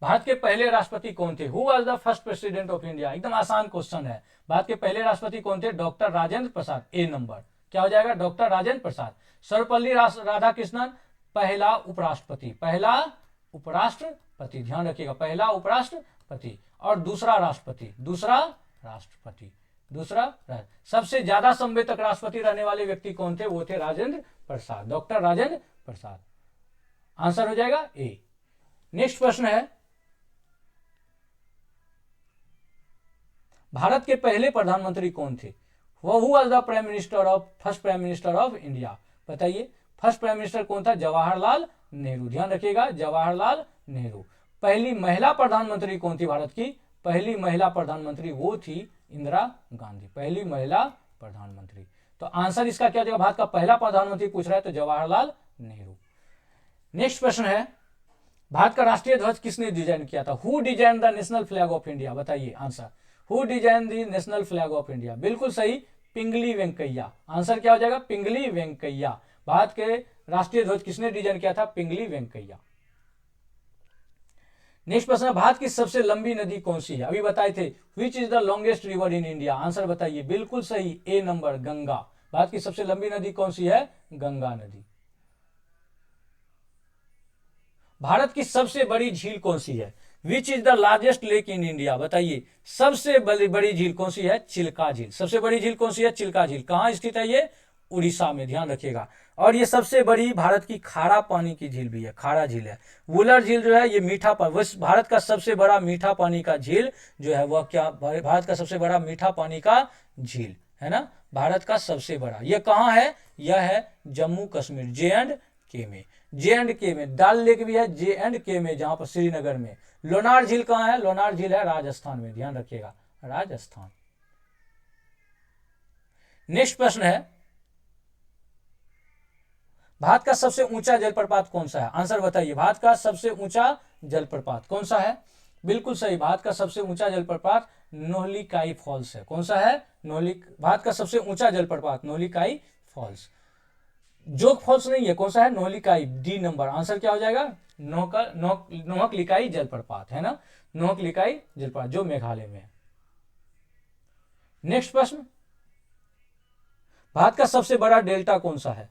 भारत के पहले राष्ट्रपति कौन थे? Who was the first president of India? एकदम आसान क्वेश्चन है। भारत के पहले राष्ट्रपति कौन थे? डॉक्टर राजेंद्र प्रसाद। ए नंबर क्या हो जाएगा? डॉक्टर राजेंद्र प्रसाद। सर्वपल्ली राधाकृष्णन पहला उपराष्ट्रपति, पहला उपराष्ट्रपति। ध्यान रखिएगा, पहला उपराष्ट्रपति। और दूसरा राष्ट्रपति, सबसे ज्यादा समय तक राष्ट्रपति रहने वाले व्यक्ति कौन थे? वो थे राजेंद्र प्रसाद, डॉक्टर राजेंद्र प्रसाद। आंसर हो जाएगा ए। नेक्स्ट प्रश्न है, भारत के पहले प्रधानमंत्री कौन थे? Who was the first prime minister of India? बताइए, फर्स्ट प्राइम मिनिस्टर कौन था? जवाहरलाल नेहरू। ध्यान रखिएगा, जवाहरलाल नेहरू। पहली महिला प्रधानमंत्री कौन थी भारत की? पहली महिला प्रधानमंत्री वो थी इंदिरा गांधी, पहली महिला प्रधानमंत्री। तो आंसर इसका क्या हो जाएगा? भारत का पहला प्रधानमंत्री पूछ रहा है तो जवाहरलाल नेहरू। नेक्स्ट प्रश्न है, भारत का राष्ट्रीय ध्वज किसने डिजाइन किया था? Who design the national flag of India? बताइए answer. Who design the national flag of India? बिल्कुल सही, पिंगली वेंकैया। आंसर क्या हो जाएगा? पिंगली वेंकैया। भारत के राष्ट्रीय ध्वज किसने डिजाइन किया था? पिंगली वेंकैया। नेक्स्ट प्रश्न, भारत की सबसे लंबी नदी कौन सी है? अभी बताए थे, विच is the longest river in India? Answer बताइए। बिल्कुल सही, ए नंबर, गंगा। भारत की सबसे लंबी नदी कौन सी है? गंगा नदी। भारत की सबसे बड़ी झील कौन सी है? विच is the largest lake in India? बताइए, सबसे बड़ी झील कौन सी है? चिल्का झील। सबसे बड़ी झील कौन सी है? चिल्का झील। कहां स्थित है ये? उड़ीसा में। ध्यान रखिएगा। और ये सबसे बड़ी भारत की खारा पानी की झील भी है, खारा झील है। वुलर झील जो है ये मीठा पानी, भारत का सबसे बड़ा मीठा पानी का झील जो है वह क्या? भारत का सबसे बड़ा मीठा पानी का झील है ना, भारत का सबसे बड़ा। यह कहां है? यह है जम्मू कश्मीर, J&K में। J&K में डाल लेक भी है, J&K में, जहां पर श्रीनगर में। लोनार झील कहां है? लोनार झील है राजस्थान में। ध्यान रखिएगा, राजस्थान। नेक्स्ट प्रश्न है, भारत का सबसे ऊंचा जलप्रपात कौन सा है? आंसर बताइए, भारत का सबसे ऊंचा जलप्रपात कौन सा है? बिल्कुल सही, भारत का सबसे ऊंचा जलप्रपात नोहलीकाई फॉल्स है। कौन सा है? भारत का सबसे ऊंचा जलप्रपात नोहलीकाई फॉल्स। जोग फॉल्स नहीं है, कौन सा है? नोहलीकाई, डी नंबर। आंसर क्या हो जाएगा? नोहकलिकाई जलप्रपात है ना, नोहकलिकाई जलप्रपात जो मेघालय में है। नेक्स्ट प्रश्न, भारत का सबसे बड़ा डेल्टा कौन सा है?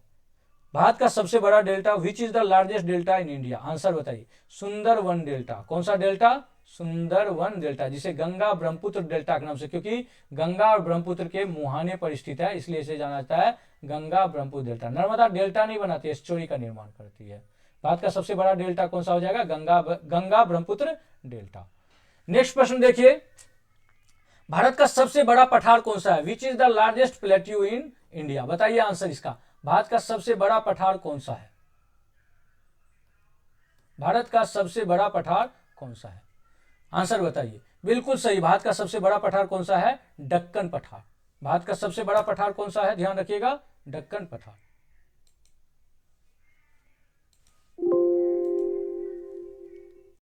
भारत का सबसे बड़ा delta, which is the largest delta in India? Answer बताइए। सुंदरवन डेल्टा। कौन सा डेल्टा? सुंदरवन डेल्टा, जिसे गंगा ब्रह्मपुत्र डेल्टा के नाम से, क्योंकि गंगा और ब्रह्मपुत्र के मुहाने पर स्थित है, इसलिए इसे जाना जाता है गंगा ब्रह्मपुत्र डेल्टा। नर्मदा डेल्टा नहीं बनाती, एस्चुरी का निर्माण करती है। भारत का सबसे बड़ा डेल्टा कौन सा हो जाएगा? गंगा ब्रह्मपुत्र डेल्टा। नेक्स्ट प्रश्न देखिए, भारत का सबसे बड़ा पठार कौन सा है? विच is the largest plateau in India? बताइए आंसर इसका। भारत का सबसे बड़ा पठार कौन सा है? भारत का सबसे बड़ा पठार कौन सा है? आंसर बताइए। बिल्कुल सही, भारत का सबसे बड़ा पठार कौन सा है? दक्कन पठार। भारत का सबसे बड़ा पठार कौन सा है? ध्यान रखिएगा, दक्कन पठार।